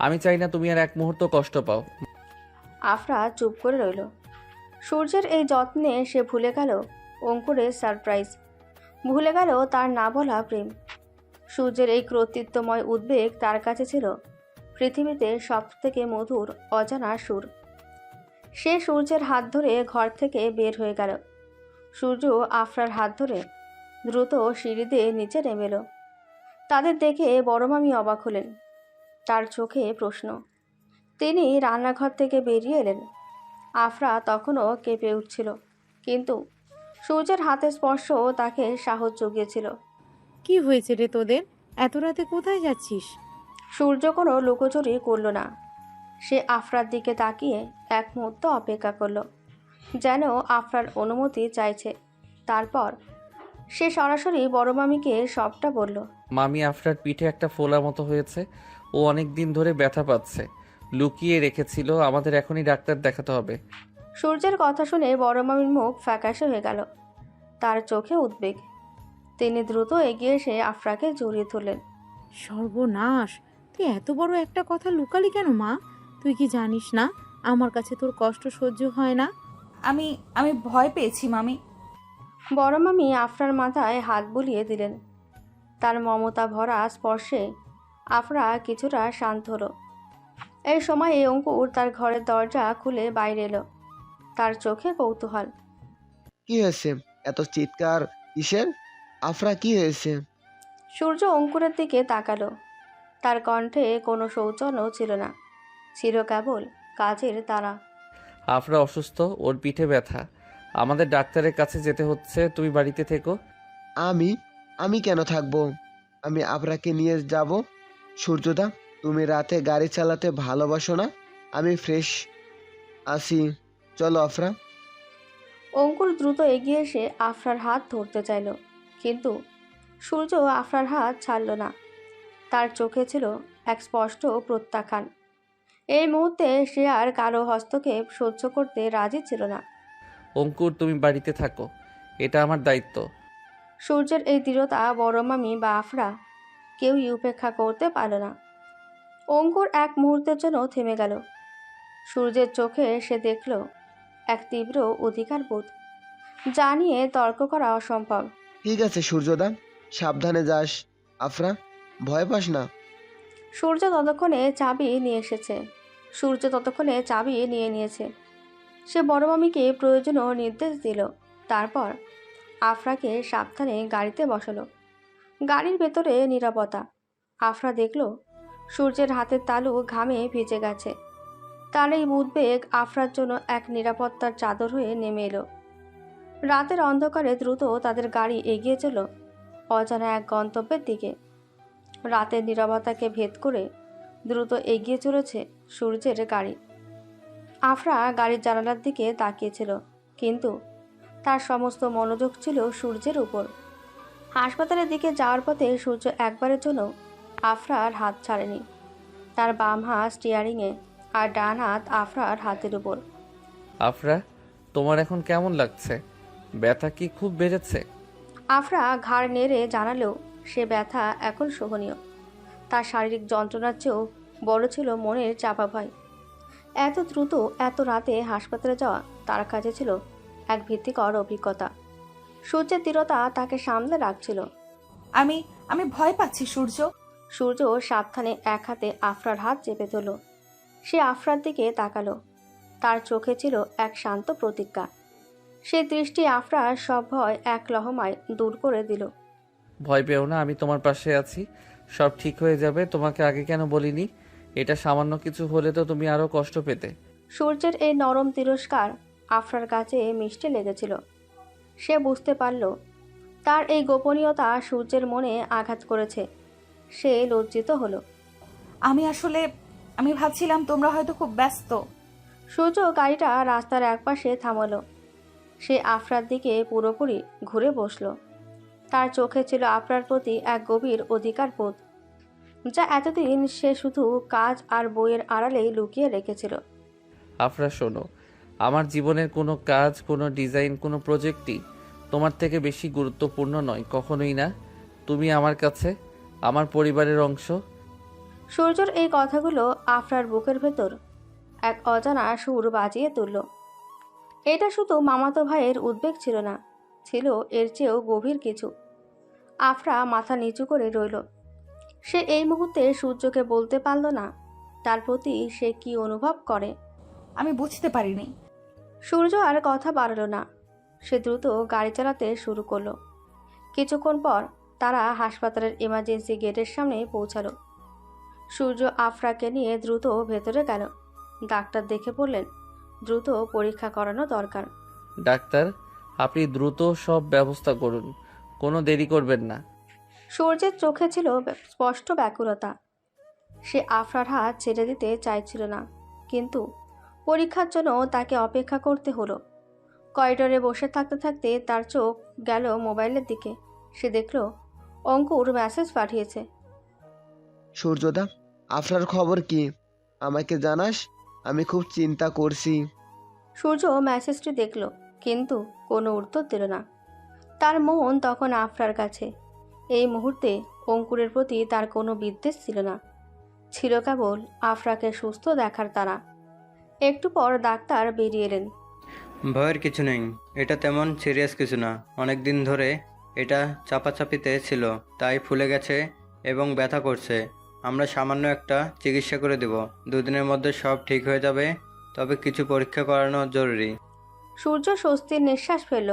আমি চাই না তুমি আর এক মুহূর্ত কষ্ট পাও। আফরা চুপ করে রইল। সূর্যের এই যত্নে সে ভুলে গেল অঙ্কুরের সারপ্রাইজ, ভুলে গেল তার না বলা প্রেম। সূর্যের এই কর্তৃত্বময় উদ্বেগ তার কাছে ছিল পৃথিবীতে সবথেকে মধুর অজানা সুর। সে সূর্যের হাত ধরে ঘর থেকে বের হয়ে গেল। সূর্য আফরার হাত ধরে দ্রুত সিঁড়ি দিয়ে নিচে নেমে এলো। তাদের দেখে বড় মামি অবাক হলেন। তার চোখে প্রশ্ন। তিনি রান্নাঘর থেকে বেরিয়ে এলেন। আফরা তখনও কেঁপে উঠছিল, কিন্তু সূর্যের হাতের স্পর্শ তাকে সাহস জুগিয়েছিল। কি হয়েছে রে তোদের? এত রাতে কোথায় যাচ্ছিস? সূর্য কোনো লুকোচুরি করল না। সে আফরার দিকে তাকিয়ে এক মুহূর্ত অপেক্ষা করল, যেন আফরার অনুমতি চাইছে। তারপর সে সরাসরি বড় মামিকে সবটা বলল। মামি, আফরার পিঠে একটা ফোলা মতো হয়েছে। ও অনেক দিন ধরে ব্যথা পাচ্ছে, লুকিয়ে রেখেছিল। আমাদের এখনই ডাক্তার দেখাতে হবে। সূর্যের কথা শুনে বড় মামির মুখ ফ্যাকাশে হয়ে গেল। তার চোখে উদ্বেগ। তিনি দ্রুত এগিয়ে এসে আফরাকে জড়িয়ে ধরলেন। সর্বনাশ! তুই এত বড় একটা কথা লুকালি কেন মা? তুই কি জানিস না আমার কাছে তোর কষ্ট সহ্য হয় না? আমি আমি ভয় পেয়েছি মামি। বড় মামি আফরার মাথায় হাত বুলিয়ে দিলেন। তার মমতা ভরা স্পর্শে আফরা কিছুটা শান্ত হলো। এই সময়ে অঙ্কুর তার ঘরের দরজা খুলে বাইরে এলো। তার চোখে কৌতূহল। কি হয়েছে? এত চিৎকার কিসের? আফরা, কি হয়েছে? সূর্য অঙ্কুরের দিকে তাকালো। তার কণ্ঠে কোনো সৌজন্যও ছিল না, ছিল কেবল কাজের তাড়া। আফরা অসুস্থ, ওর পিঠে ব্যথা। আমাদের ডাক্তারের কাছে যেতে হচ্ছে। তুমি বাড়িতে থেকো। আমি আমি কেন থাকবো? আমি আফরাকে নিয়ে যাব। সূর্যদা, তুমি রাতে গাড়ি চালাতে ভালোবাসো না? আমি ফ্রেশ আছি, চলো আফরা। অঙ্কুর দ্রুত এগিয়ে এসে আফরার হাত ধরতে চাইল, কিন্তু সূর্য আফরার হাত ছাড়ল না। তার চোখে ছিল এক স্পষ্ট প্রত্যাখ্যান। এই মুহূর্তে সে আর কারো হস্তক্ষেপ সহ্য করতে রাজি ছিল না। অঙ্কুর, তুমি বাড়িতে থাকো, এটা আমার দায়িত্ব। সূর্যের এই দৃঢ়তা বড় মামি বা আফরা কেউই উপেক্ষা করতে পারল না। অঙ্কুর এক মুহূর্তের জন্য থেমে গেল। সূর্যের চোখে সে দেখল এক তীব্র অধিকার বোধ, যা নিয়ে তর্ক করা অসম্ভব। ঠিক আছে সূর্যদা, সাবধানে যাস। আফরা, ভয় পাস না। সূর্য ততক্ষণে চাবি নিয়ে নিয়েছে। সে বড় মামিকে প্রয়োজনীয় নির্দেশ দিল। তারপর আফরাকে সাবধানে গাড়িতে বসালো। গাড়ির ভেতরে নীরবতা। আফরা দেখল সূর্যের হাতের তালু ঘামে ভিজে গেছে। তার এই উদ্বেগ আফরার জন্য এক নিরাপত্তার চাদর হয়ে নেমে এলো। রাতের অন্ধকারে দ্রুত তাদের গাড়ি এগিয়ে চলল অজানা এক গন্তব্যের দিকে। রাতের নীরবতাকে ভেদ করে দ্রুত এগিয়ে চলেছে সূর্যের গাড়ি। আফরা গাড়ির জানালার দিকে তাকিয়েছিল, কিন্তু তার সমস্ত মনোযোগ ছিল সূর্যের উপর। হাসপাতালের দিকে যাওয়ার পথে সূর্য একবারের জন্য আফরার হাত ছাড়েনি। তার বাম হাত স্টিয়ারিংয়ে আর ডান হাত আফরার হাতের উপর। আফরা, তোমার এখন কেমন লাগছে? ব্যথা কি খুব বেড়েছে? আফরা ঘাড় নেড়ে জানালেও সে ব্যথা এখন সহনীয়। তার শারীরিক যন্ত্রণার চেয়েও বড় ছিল মনের চাপা ভয়। এত দ্রুত এত রাতে হাসপাতালে যাওয়া তার কাছে ছিল এক ভীতিকর অভিজ্ঞতা। সূর্যের দৃঢ়তা তাকে সামলে রাখছিল। আমি আমি ভয় পাচ্ছি সূর্য। সূর্য সাবধানে এক হাতে আফরার হাত চেপে ধরল। সে আফরার দিকে তাকালো। তার চোখে ছিল এক শান্ত প্রতিজ্ঞা। সে দৃষ্টি আফরার সব ভয় এক লহমায় দূর করে দিল। ভয় পেও না, আমি তোমার পাশে আছি। সব ঠিক হয়ে যাবে। তোমাকে আগে কেন বলিনি? এটা সামান্য কিছু হলে তো তুমি আরো কষ্ট পেতে। সূর্যের এই নরম তিরস্কার আফরার কাছে মিষ্টি লেগেছিল। সে বুঝতে পারল তার এই গোপনীয়তা সূর্যের মনে আঘাত করেছে। সে লজ্জিত হলো। আমি আসলে আমি ভাবছিলাম তোমরা হয়তো খুব ব্যস্ত। সূর্য গাড়িটা রাস্তার একপাশে থামালো। সে আফরার দিকে পুরোপুরি ঘুরে বসলো। তার চোখে ছিল আফরার প্রতি এক গভীর অধিকার বোধ, যা এতদিন সে শুধু কাজ আর বইয়ের আড়ালেই লুকিয়ে রেখেছিল। আফরা শোনো, আমার জীবনের কোনো কাজ, কোনো ডিজাইন, কোনো প্রজেক্টই তোমার থেকে বেশি গুরুত্বপূর্ণ নয়, কখনোই না। তুমি আমার কাছে আমার পরিবারের অংশ। সূর্যর এই কথাগুলো আফরার বুকের ভেতর এক অজানা সুর বাজিয়ে তুলল। এটা শুধু মামাতো ভাইয়ের উদ্বেগ ছিল না, ছিল এর চেয়েও গভীর কিছু। আফরা মাথা নিচু করে রইল। সে এই মুহূর্তে সূর্যকে বলতে পারল না তার প্রতি সে কি অনুভব করে। আমি বুঝতে পারিনি। সূর্য আর কথা বাড়ল না। সে দ্রুত গাড়ি চালাতে শুরু করলো। কিছুক্ষণ পর তারা হাসপাতালের এমার্জেন্সি গেটের সামনে পৌঁছালো। সূর্য আফরাকে নিয়ে দ্রুত ভেতরে গেল। ডাক্তার দেখে বললেন দ্রুত পরীক্ষা করানো দরকার। ডাক্তার, আপনি দ্রুত সব ব্যবস্থা করুন, কোনো দেরি করবেন না। সূর্যের চোখে ছিল স্পষ্ট ব্যাকুলতা। সে আফরার হাত ছেড়ে দিতে চাইছিল না, কিন্তু পরীক্ষার জন্য তাকে অপেক্ষা করতে হলো। করিডোরে বসে থাকতে থাকতে তার চোখ গেল মোবাইলের দিকে। সে দেখল অঙ্কুর মেসেজ পাঠিয়েছে। সূর্যদা, আফরার খবর কি? আমাকে জানাস, আমি খুব চিন্তা করছি। সূর্য মেসেজটি দেখল, কিন্তু কোনো উত্তর দিল না। তার মন তখন আফরার কাছে। এই মুহূর্তে অঙ্কুরের প্রতি তার কোনো বিদ্বেষ ছিল না, ছিল কেবল আফরাকে সুস্থ দেখার তাড়া। একটু পর ডাক্তার বেরিয়ে এলেন। ভয়ের কিছু নেই, এটা তেমন সিরিয়াস কিছু না। অনেক দিন ধরে এটা চাপাচাপিতে ছিল, তাই ফুলে গেছে এবং ব্যথা করছে। আমরা সামান্য একটা চিকিৎসা করে দেব, 2 দিনের মধ্যে সব ঠিক হয়ে যাবে। তবে কিছু পরীক্ষা করানো জরুরি। সূর্য স্বস্তির নিঃশ্বাস ফেলল।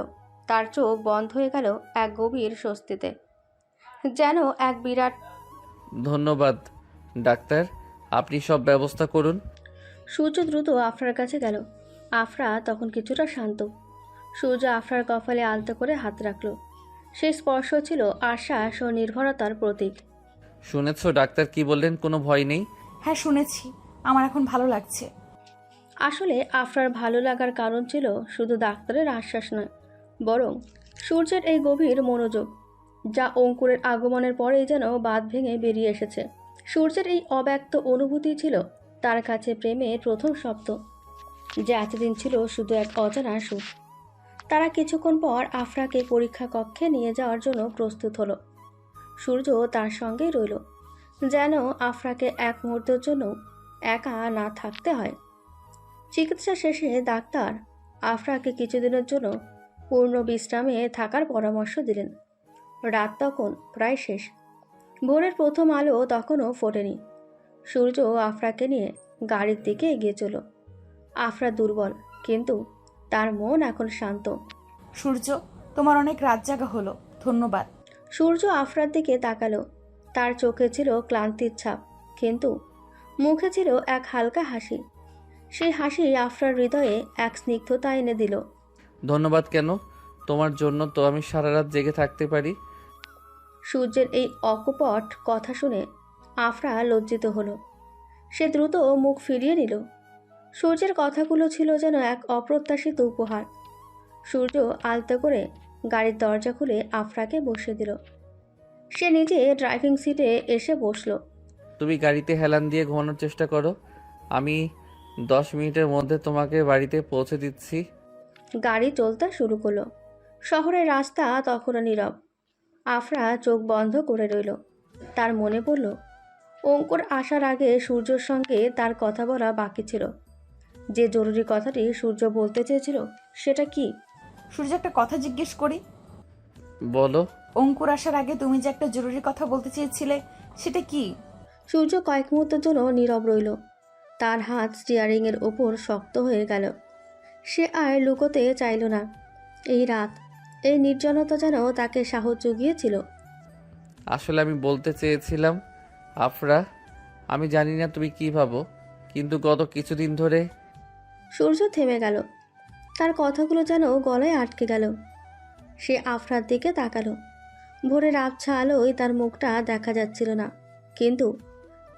তার চোখ বন্ধ হয়ে গেল এক গভীর স্বস্তিতে, যেন এক বিরাট। ধন্যবাদ ডাক্তার, আপনি সব ব্যবস্থা করুন। সূর্য দ্রুত আফরার কাছে গেল। আফরা তখন কিছুটা শান্ত। সূর্য আফরার কপালে আলতো করে হাত রাখল। সেই স্পর্শ ছিল আশ্বাস ও নির্ভরতার প্রতীক। শুনেছ ডাক্তার কি বললেন? কোনো ভয় নেই? হ্যাঁ শুনেছি, আমার এখন ভালো লাগছে। আসলে আফরার ভালো লাগার কারণ ছিল শুধু ডাক্তারের আশ্বাস নয়, বরং সূর্যের এই গভীর মনোযোগ, যা অঙ্কুরের আগমনের পরেই যেন বাঁধ ভেঙে বেরিয়ে এসেছে। সূর্যের এই অব্যক্ত অনুভূতি ছিল তার কাছে প্রেমের প্রথম শব্দ, যা এতদিন ছিল শুধু এক অজানা সুর। তারা কিছুক্ষণ পর আফরাকে পরীক্ষা কক্ষে নিয়ে যাওয়ার জন্য প্রস্তুত হলো। সূর্য তার সঙ্গেই রইল, যেন আফরাকে এক মুহূর্তের জন্য একা না থাকতে হয়। চিকিৎসা শেষে ডাক্তার আফরাকে কিছুদিনের জন্য পূর্ণ বিশ্রামে থাকার পরামর্শ দিলেন। রাত তখন প্রায় শেষ। ভোরের প্রথম আলো তখনও ফোটেনি। সূর্য আফরাকে নিয়ে গাড়ির দিকে এগিয়ে চলল। আফরা দুর্বল, কিন্তু তার মন এখন শান্ত। সূর্য, তোমার অনেক রাত জাগা হলো, ধন্যবাদ। সূর্য আফরার দিকে তাকালো। তার চোখে ছিল ক্লান্তির ছাপ, কিন্তু মুখে ছিল এক হালকা হাসি। সেই হাসি আফরার হৃদয়ে এক স্নিগ্ধতা এনে দিল। ধন্যবাদ কেন? তোমার জন্য তো আমি সারা রাত জেগে থাকতে পারি। সূর্যের এই অকপট কথা শুনে আফরা লজ্জিত হলো। সে দ্রুত মুখ ফিরিয়ে নিল। সূর্যের কথাগুলো ছিল যেন এক অপ্রত্যাশিত উপহার। সূর্য আলতো করে গাড়ির দরজা খুলে আফরাকে বসিয়ে দিল। সে নিজে ড্রাইভিং সিটে এসে বসলো। তুমি গাড়িতে হেলান দিয়ে ঘুমানোর চেষ্টা করো, আমি 10 মিনিটের মধ্যে তোমাকে বাড়িতে পৌঁছে দিচ্ছি। গাড়ি চলতে শুরু করলো। শহরের রাস্তা তখনও নীরব। আফরা চোখ বন্ধ করে রইল। তার মনে পড়ল অঙ্কুর আসার আগে সূর্যর সঙ্গে তার কথা বলা বাকি ছিল। যে জরুরি কথাটি সূর্য বলতে চেয়েছিল সেটা কি? সূর্য, একটা কথা জিজ্ঞেস করি? বলো। অঙ্কুর আসার আগে তুমি যে একটা জরুরি কথা বলতে চেয়েছিলে, সেটা কি? সূর্য কয়েক মুহূর্তের জন্য নীরব রইল। তার হাত স্টিয়ারিংয়ের ওপর শক্ত হয়ে গেল। সে আর লুকোতে চাইল না। এই রাত, এই নির্জনতা যেন তাকে সাহস জুগিয়েছিল। আসলে আমি বলতে চেয়েছিলাম আফরা, আমি জানি না তুমি কি ভাবো, কিন্তু গত কিছুদিন ধরে। সূর্য থেমে গেল। তার কথাগুলো যেন গলায় আটকে গেল। সে আফরার দিকে তাকালো। ভোরের আবছা আলোয় তার মুখটা দেখা যাচ্ছিল না, কিন্তু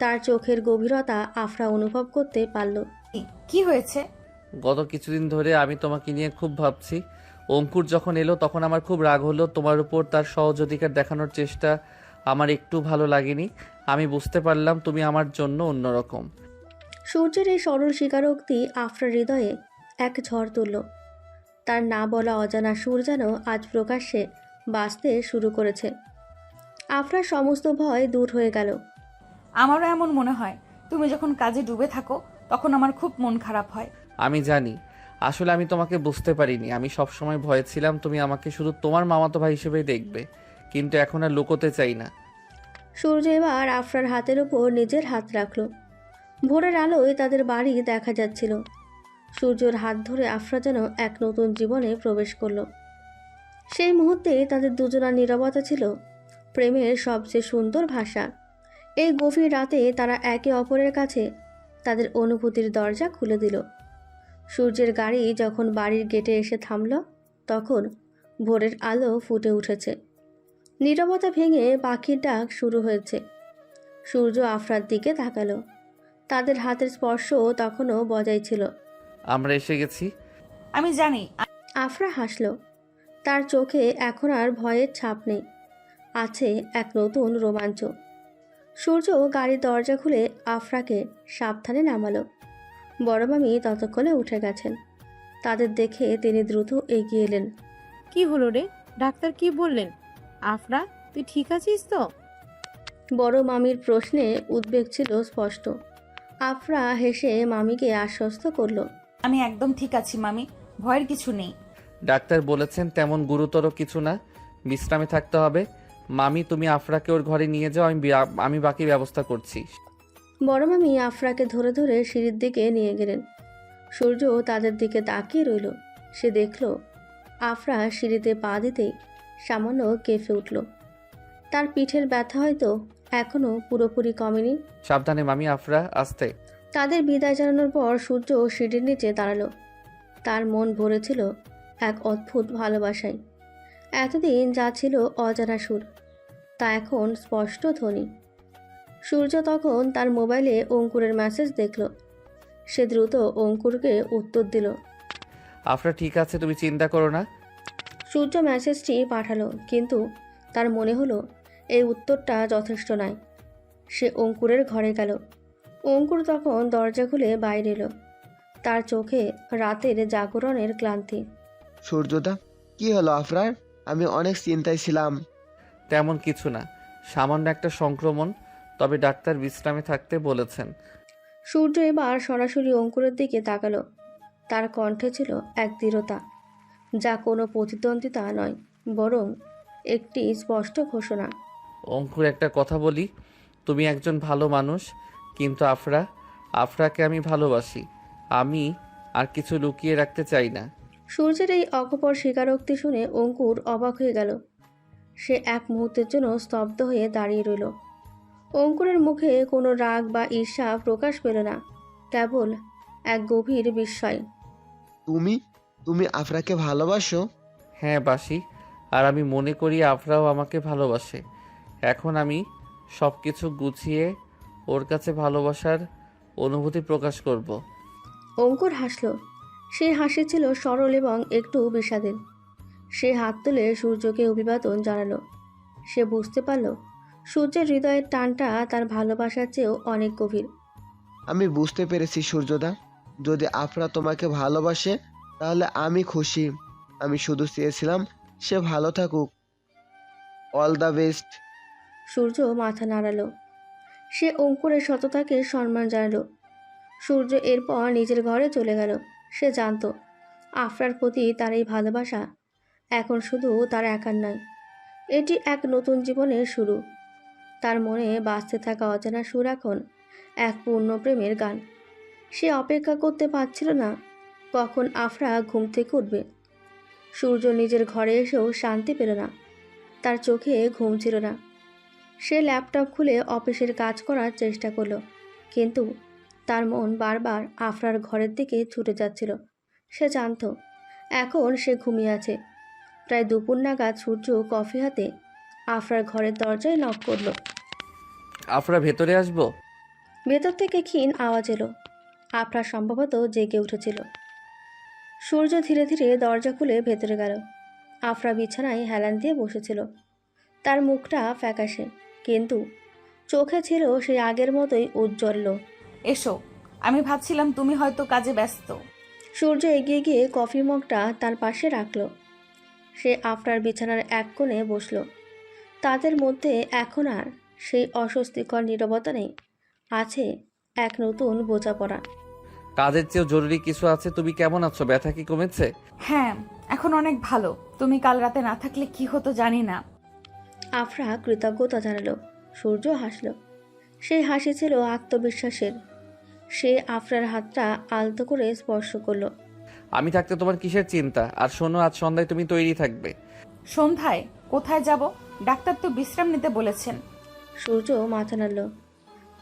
তার চোখের গভীরতা আফরা অনুভব করতে পারল। কি হয়েছে? গত কিছুদিন ধরে আমি তোমাকে নিয়ে খুব ভাবছি। অঙ্কুর যখন এলো তখন আমার খুব রাগ হলো। তোমার উপর তার সহযোগিতার দেখানোর চেষ্টা আমার একটু ভালো লাগেনি। আমি বুঝতে পারলাম তুমি আমার জন্য অন্যরকম। সূর্যের এই সরল স্বীকারোক্তি আফরার হৃদয়ে এক ঝড় তুলল। তার না বলা অজানা সুর যেন আজ প্রকাশ্যে বাজতে শুরু করেছে। আফরার সমস্ত ভয় দূর হয়ে গেল। আমারও এমন মনে হয়। তুমি যখন কাজে ডুবে থাকো তখন আমার খুব মন খারাপ হয়। আমি জানি, আসলে আমি তোমাকে বুঝতে পারিনি। আমি সবসময় ভয়ে ছিলাম তুমি আমাকে শুধু তোমার মামাতো ভাই হিসেবেই দেখবে, কিন্তু এখন আর লুকোতে চাই না। সূর্য এবার আফরার হাতের উপর নিজের হাত রাখল। ভোরের আলোয় তাদের বাড়ি দেখা যাচ্ছিল। সূর্যর হাত ধরে আফরা যেন এক নতুন জীবনে প্রবেশ করলো। সেই মুহূর্তে তাদের দুজনার নীরবতা ছিল প্রেমের সবচেয়ে সুন্দর ভাষা। এই গভীর রাতে তারা একে অপরের কাছে তাদের অনুভূতির দরজা খুলে দিল। সূর্যের গাড়ি যখন বাড়ির গেটে এসে থামল, তখন ভোরের আলো ফুটে উঠেছে। নীরবতা ভেঙে পাখির ডাক শুরু হয়েছে। সূর্য আফরার দিকে তাকালো। তাদের হাতের স্পর্শ তখনও বজায় ছিল। আমরা এসে গেছি। আমি জানি। আফরা হাসল। তার চোখে এখন আর ভয়ের ছাপ নেই, আছে এক নতুন রোমাঞ্চ। সূর্য গাড়ির দরজা খুলে আফরাকে সাবধানে নামালো। বড় মামি ততক্ষণে উঠে গেছেন। তাদের দেখে তিনি দ্রুত এগিয়ে এলেন। কি হলো রে? ডাক্তার কি বললেন? আফরা, তুই ঠিক আছিস তো? বড় মামির প্রশ্নে উদ্বেগ ছিল স্পষ্ট। আফরা হেসে মামিকে আশ্বস্ত করল। আমি একদম ঠিক আছি মামি, ভয়ের কিছু নেই। ডাক্তার বলেছেন তেমন গুরুতর কিছু না, বিশ্রামে থাকতে হবে। মামি, তুমি আফরাকে ওর ঘরে নিয়ে যাও, আমি বাকি ব্যবস্থা করছি। বড় মামি আফরাকে ধরে ধরে সিঁড়ির দিকে নিয়ে গেলেন। সূর্য তাদের দিকে তাকিয়ে রইল। সে দেখল আফরা সিঁড়িতে পা দিতেই সামান্য কেঁপে উঠল। তার পিঠের ব্যথা হয়তো এখনও পুরোপুরি কমেনি। সাবধানে মামি, আফরা আস্তে। তাদের বিদায় জানানোর পর সূর্য সিঁড়ির নিচে দাঁড়ালো। তার মন ভরেছিল এক অদ্ভুত ভালোবাসায়। এতদিন যা ছিল অজানা সুর, তা এখন স্পষ্ট ধ্বনি। সূর্য তখন তার মোবাইলে অঙ্কুরের মেসেজ দেখল। সে দ্রুত অঙ্কুরকে উত্তর দিল। আফরা ঠিক আছে, তুমি চিন্তা করো না। সূর্য মেসেজটি পাঠালো, কিন্তু তার মনে হলো এই উত্তরটা যথেষ্ট নয়। সে অঙ্কুরের ঘরে গেল। অঙ্কুর তখন দরজা খুলে বাইরে এলো। তার চোখে রাতের জাগরণের ক্লান্তি। সূর্যদা, কি হলো আফরার? আমি অনেক চিন্তায় ছিলাম। তেমন কিছু না, সামান্য একটা সংক্রমণ, তবে ডাক্তার বিশ্রামে থাকতে বলেছেন। সূর্য এবার সরাসরি অঙ্কুরের দিকে তাকালো। তার কণ্ঠে ছিল এক দৃঢ়তা, যা কোনো প্রতিদ্বন্দ্বিতা নয়, বরং একটি স্পষ্ট ঘোষণা। অঙ্কুর, একটা কথা বলি, তুমি একজন ভালো মানুষ, কিন্তু আফরাকে আমি ভালোবাসি। আমি আর কিছু লুকিয়ে রাখতে চাই না। সূর্যের এই অকপট স্বীকারোক্তি শুনে অঙ্কুর অবাক হয়ে গেল। সে এক মুহূর্তের জন্য স্তব্ধ হয়ে দাঁড়িয়ে রইল। অঙ্কুরের মুখে কোনো রাগ বা ঈর্ষা প্রকাশ পেল না, কেবল এক গভীর বিস্ময়। তুমি তুমি আফরাকে ভালোবাসো? হ্যাঁ, বাসি। আর আমি মনে করি আফরাও আমাকে ভালোবাসে। এখন আমি সব কিছু গুছিয়ে ওর কাছে ভালোবাসার অনুভূতি প্রকাশ করব। অঙ্কুর হাসল। সেই হাসি ছিল সরল এবং একটু বিষাদের। সে হাত তুলে সূর্যকে অভিবাদন জানালো। সে বুঝতে পারল সূর্যের হৃদয়ের টানটা তার ভালোবাসার চেয়েও অনেক গভীর। আমি বুঝতে পেরেছি সূর্যদা, যদি আফরা তোমাকে ভালোবাসে তাহলে আমি খুশি। আমি শুধু চেয়েছিলাম সে ভালো থাকুক। All the best. সূর্য মাথা নাড়ালো। সে অঙ্কুরের সততাকে সম্মান জানালো। সূর্য এরপর নিজের ঘরে চলে গেল। সে জানত আফরার প্রতি তার এই ভালোবাসা এখন শুধু তার একার নয়, এটি এক নতুন জীবনের শুরু। তার মনে বাজতে থাকা অজানা সুর এখন এক পূর্ণ প্রেমের গান। সে অপেক্ষা করতে পারছিল না কখন আফরা ঘুম থেকে উঠবে। সূর্য নিজের ঘরে এসেও শান্তি পেল না। তার চোখে ঘুম ছিল না। সে ল্যাপটপ খুলে অফিসের কাজ করার চেষ্টা করলো, কিন্তু তার মন বারবার আফরার ঘরের দিকে ছুটে যাচ্ছিল। সে জানত এখন সে ঘুমিয়ে আছে। প্রায় দুপুর নাগাদ সূর্য কফি হাতে আফরার ঘরের দরজায় নক করলো। আফরা, ভেতরে আসবো? ভেতর থেকে ক্ষীণ আওয়াজ এলো। আফরা সম্ভবত জেগে উঠেছিল। সূর্য ধীরে ধীরে দরজা খুলে ভেতরে গেল। আফরা বিছানায় হেলান দিয়ে বসেছিল। তার মুখটা ফ্যাকাশে, কিন্তু চোখে ছিল সেই আগের মতোই উজ্জ্বল। এসো, আমি ভাবছিলাম তুমি হয়তো কাজে ব্যস্ত। সূর্য এগিয়ে গিয়ে কফি মগটা তার পাশে রাখল। সে আফরার বিছানার এক কোণে বসল। তাদের মধ্যে এখন আর সেই অস্বস্তিকর নীরবতা নেই, আছে এক নতুন বোঝাপড়া। কাজের চেয়েও জরুরি কিছু আছে। তুমি কেমন আছো? ব্যথা কি কমেছে? হ্যাঁ, এখন অনেক ভালো। তুমি কাল রাতে না থাকলে কি হতো জানি না। আফরা কৃতজ্ঞতা জানালো। সূর্য হাসল। সেই হাসি ছিল আত্মবিশ্বাসের। সে আফরার হাতটা আলতো করে স্পর্শ করলো। আমি থাকতে তোমার কিসের চিন্তা? আর শোনো, আজ সন্ধ্যায় তুমি তৈরি থাকবে। সন্ধ্যায় কোথায় যাব? ডাক্তার তো বিশ্রাম নিতে বলেছেন। সূর্য মাথা নাড়ল।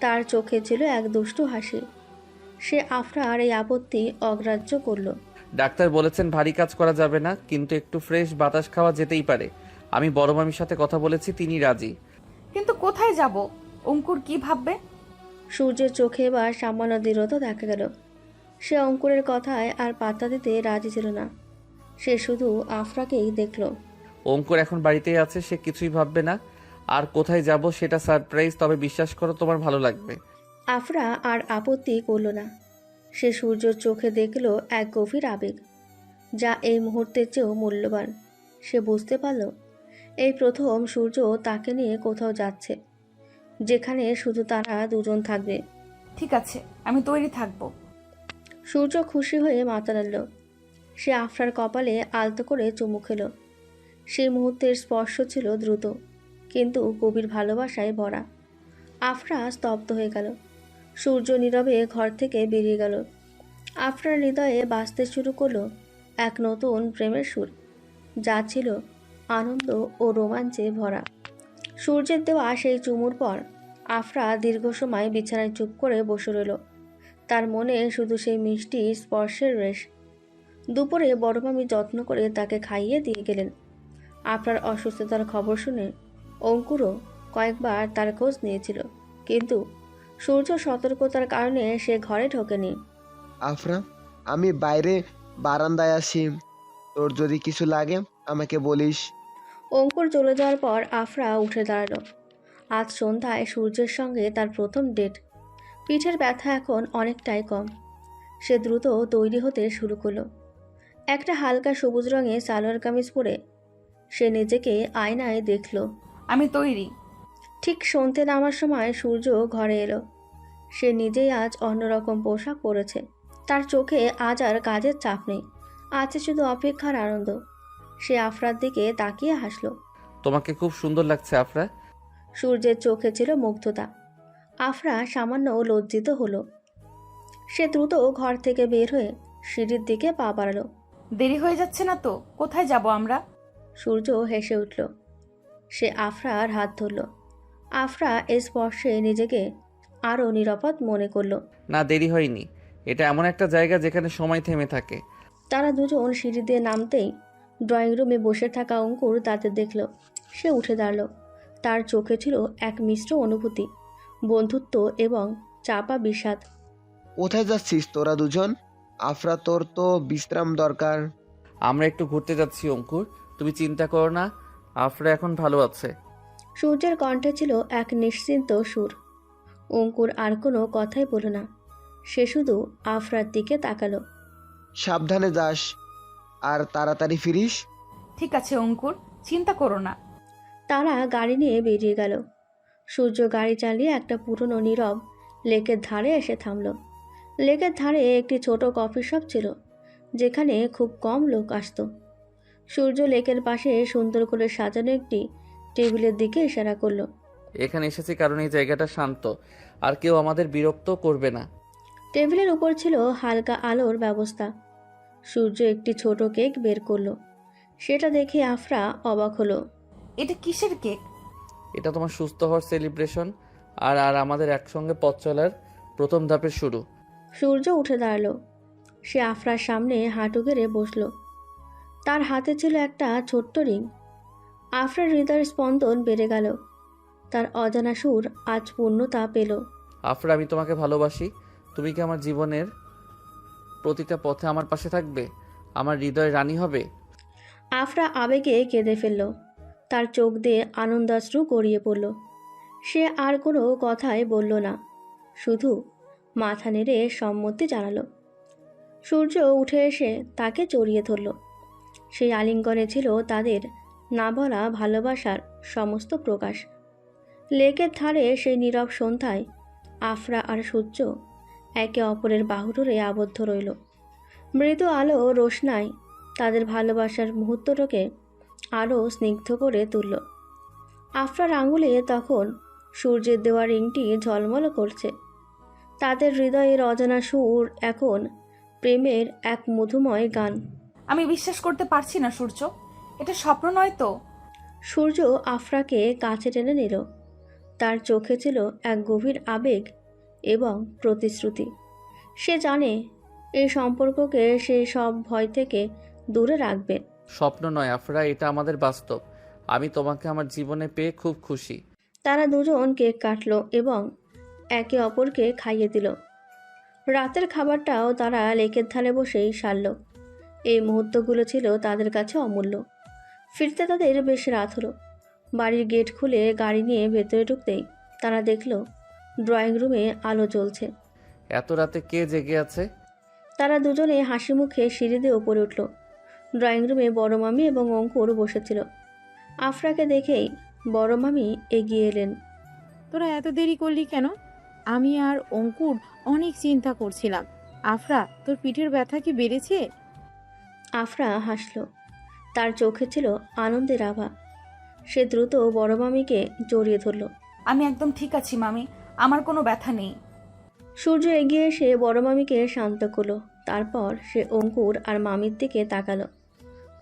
তার চোখে ছিল এক দুষ্টু হাসি। সে আফরার এই আপত্তি অগ্রাহ্য করল। ডাক্তার বলেছেন ভারী কাজ করা যাবে না, কিন্তু একটু ফ্রেশ বাতাস খাওয়া যেতেই পারে। আমি বড় মামির সাথে কথা বলেছি, তিনি রাজি। কিন্তু কোথায় যাব? অঙ্কুর কি ভাববে? সূর্যের চোখে এবার সামান্য দৃঢ়তা দেখা গেল। সে অঙ্কুরের কথায় আর পাত্তা দিতে রাজি ছিল না। সে শুধু আফরাকেই দেখল। অঙ্কুর এখন বাড়িতেই আছে, সে কিছুই ভাববে না। আর কোথায় যাব সেটা সারপ্রাইজ, তবে বিশ্বাস করো তোমার ভালো লাগবে। আফরা আর আপত্তি করল না। সে সূর্যর চোখে দেখল এক গভীর আবেগ, যা এই মুহূর্তের চেয়েও মূল্যবান। সে বুঝতে পারল এই প্রথম সূর্য তাকে নিয়ে কোথাও যাচ্ছে, যেখানে শুধু তারা দুজন থাকবে। ঠিক আছে, আমি তৈরি থাকবো। সূর্য খুশি হয়ে মাথা নাড়ল। সে আফরার কপালে আলতো করে চুমু খেল। সেই মুহূর্তের স্পর্শ ছিল দ্রুত, কিন্তু গভীর ভালোবাসায় ভরা। আফরা স্তব্ধ হয়ে গেল। সূর্য নীরবে ঘর থেকে বেরিয়ে গেল। আফরার হৃদয়ে বাজতে শুরু করলো এক নতুন প্রেমের সুর, যা ছিল আনন্দ ও রোমাঞ্চে ভরা। সূর্যের দেওয়া সেই চুমুর পর আফরা দীর্ঘ সময় বিছানায় চুপ করে বসে রইল। তার মনে শুধু সেই মিষ্টি স্পর্শের রেশ। দুপুরে বড় মামি যত্ন করে তাকে খাইয়ে দিয়ে গেলেন। আফরার অসুস্থতার খবর শুনে অঙ্কুরও কয়েকবার তার খোঁজ নিয়েছিল, কিন্তু সূর্য সতর্কতার কারণে সে ঘরে ঢোকেনি। আফরা, আমি বাইরে বারান্দায় আসি, তোর যদি কিছু লাগে আমাকে বলিস। অঙ্কুর চলে যাওয়ার পর আফরা উঠে দাঁড়ালো। আজ সন্ধ্যায় সূর্যের সঙ্গে তার প্রথম ডেট। পিঠের ব্যথা এখন অনেকটাই কম। সে দ্রুত তৈরি হতে শুরু করলো। একটা হালকা সবুজ রঙের সালোয়ার কামিজ পরে সে নিজেকে আয়নায় দেখল। আমি তৈরি। ঠিক সন্ধ্যে নামার সময় সূর্য ঘরে এলো। সে নিজেই আজ অন্যরকম পোশাক পরেছে। তার চোখে আজ আর কাজের চাপ নেই, আছে শুধু অপেক্ষার আনন্দ। সে আফরার দিকে তাকিয়ে হাসলো। তোমাকে খুব সুন্দর লাগছে আফরা। সূর্যের চোখে ছিল মুগ্ধতা। আফরা সামান্য লজ্জিত হলো। সে দ্রুত ঘর থেকে বের হয়ে সিঁড়ির দিকে পা বাড়ালো। দেরি হয়ে যাচ্ছে না তো? কোথায় যাব আমরা? সূর্য হেসে উঠল। সে আফরার হাত ধরল। আফরা এই স্পর্শে নিজেকে আরও নিরাপদ মনে করল। না, দেরি হয়নি। এটা এমন একটা জায়গা যেখানে সময় থেমে থাকে। তারা দুজন সিঁড়ি দিয়ে নামতেই ড্রয়িং রুমে বসে থাকা অঙ্কুর তাদের দেখল। সে উঠে দাঁড়ালো। তার চোখে ছিল এক মিশ্র অনুভূতি, বন্ধুত্ব এবং চাপা বিষাদ। কোথায় যাচ্ছিস তোরা দুজন? আফরা, তোর তো বিশ্রাম দরকার। আমরা একটু ঘুরতে যাচ্ছি অঙ্কুর, তুমি চিন্তা করো না, আফরা এখন ভালো আছে। সূর্যের কণ্ঠে ছিল এক নিশ্চিন্ত সুর। অঙ্কুর আর কোনো কথাই বলল না। সে শুধু আফরার দিকে তাকালো। সাবধানে যাস আর তাড়াতাড়ি ফিরিস। ঠিক আছে অঙ্কুর, চিন্তা করো না। তারা গাড়ি নিয়ে বেরিয়ে গেল। সূর্য গাড়ি চালিয়ে একটা পুরনো নীরব লেকের ধারে এসে থামল। লেকের ধারে একটি ছোট কফি শপ ছিল, যেখানে খুব কম লোক আসতো। সূর্য লেকের পাশে সুন্দর করে সাজানো একটি টেবিলের দিকে ইশারা করলো। এখানে এসেছি কারণ এই জায়গাটা শান্ত, আর কেউ আমাদের বিরক্ত করবে না। টেবিলের উপর ছিল হালকা আলোর ব্যবস্থা। সূর্য একটি ছোট কেক বের করলো। সেটা দেখে আফরা অবাক হলো। এটা কিসের কেক? এটা তোমার সুস্থ হওয়ার সেলিব্রেশন, আর আর আমাদের একসঙ্গে পথ চলার প্রথম ধাপের শুরু। সূর্য উঠে দাঁড়ালো। সে আফরার সামনে হাঁটু গেড়ে বসল। তার হাতে ছিল একটা ছোট্ট রিং। আফরার হৃদয়ের স্পন্দন বেড়ে গেল। তার অজানা সুর আজ পূর্ণতা পেল। আফরা, আমি তোমাকে ভালোবাসি। তুমি কি আমার জীবনের প্রতিটা পথে আমার পাশে থাকবে, আমার হৃদয় রানী হবে? আফরা আবেগে কেঁদে ফেলল। তার চোখ দিয়ে আনন্দাশ্রু গড়িয়ে পড়ল। সে আর কোনো কথাই বলল না, শুধু মাথা নেড়ে সম্মতি জানালো। সূর্য উঠে এসে তাকে জড়িয়ে ধরল। সেই আলিঙ্গনে ছিল তাদের না বলা ভালোবাসার সমস্ত প্রকাশ। লেকের ধারে সেই নীরব সন্ধ্যায় আফরা আর সূর্য একে অপরের বাহুডোরে আবদ্ধ রইল। মৃদু আলো রোশনায় তাদের ভালোবাসার মুহূর্তটাকে আরও স্নিগ্ধ করে তুলল। আফরার আঙুলে তখন সূর্যের দেওয়া রিংটি ঝলমল করছে। তাদের হৃদয়ের অজানা সুর এখন প্রেমের এক মধুময় গান। আমি বিশ্বাস করতে পারছি না সূর্য, এটা স্বপ্ন নয় তো? সূর্য আফরাকে কাছে টেনে নিল। তার চোখে ছিল এক গভীর আবেগ এবং প্রতিশ্রুতি। সে জানে এই সম্পর্ককে সে সব ভয় থেকে দূরে রাখবে। স্বপ্ন নয় আফরা, এটা আমাদের বাস্তব। আমি তোমাকে আমার জীবনে পেয়ে খুব খুশি। তারা দুজন কেক কাটলো এবং একে অপরকে খাইয়ে দিল। রাতের খাবারটাও তারা লেকের ধারে বসেই সারল। এই মুহূর্তগুলো ছিল তাদের কাছে অমূল্য। ফিরতে তাদের বেশ রাত হলো। বাড়ির গেট খুলে গাড়ি নিয়ে ভেতরে ঢুকতেই তারা দেখল ড্রয়িং রুমে আলো জ্বলছে। এত রাতে কে জেগে আছে? তারা দুজনে হাসি মুখে সিঁড়ি দিয়ে উপরে উঠল। ড্রয়িং রুমে বড় মামি এবং অঙ্কুর বসেছিল। আফরাকে দেখেই বড় মামি এগিয়ে এলেন। তোরা এত দেরি করলি কেন? আমি আর অঙ্কুর অনেক চিন্তা করছিলাম। আফরা, তোর পিঠের ব্যথা কি বেড়েছে? আফরা হাসল। তার চোখে ছিল আনন্দের আভা। সে দ্রুত বড় মামিকে জড়িয়ে ধরল। আমি একদম ঠিক আছি মামি, আমার কোনো ব্যথা নেই। সূর্য এগিয়ে এসে বড় মামিকে শান্ত করলো। তারপর সে অঙ্কুর আর মামির দিকে তাকালো।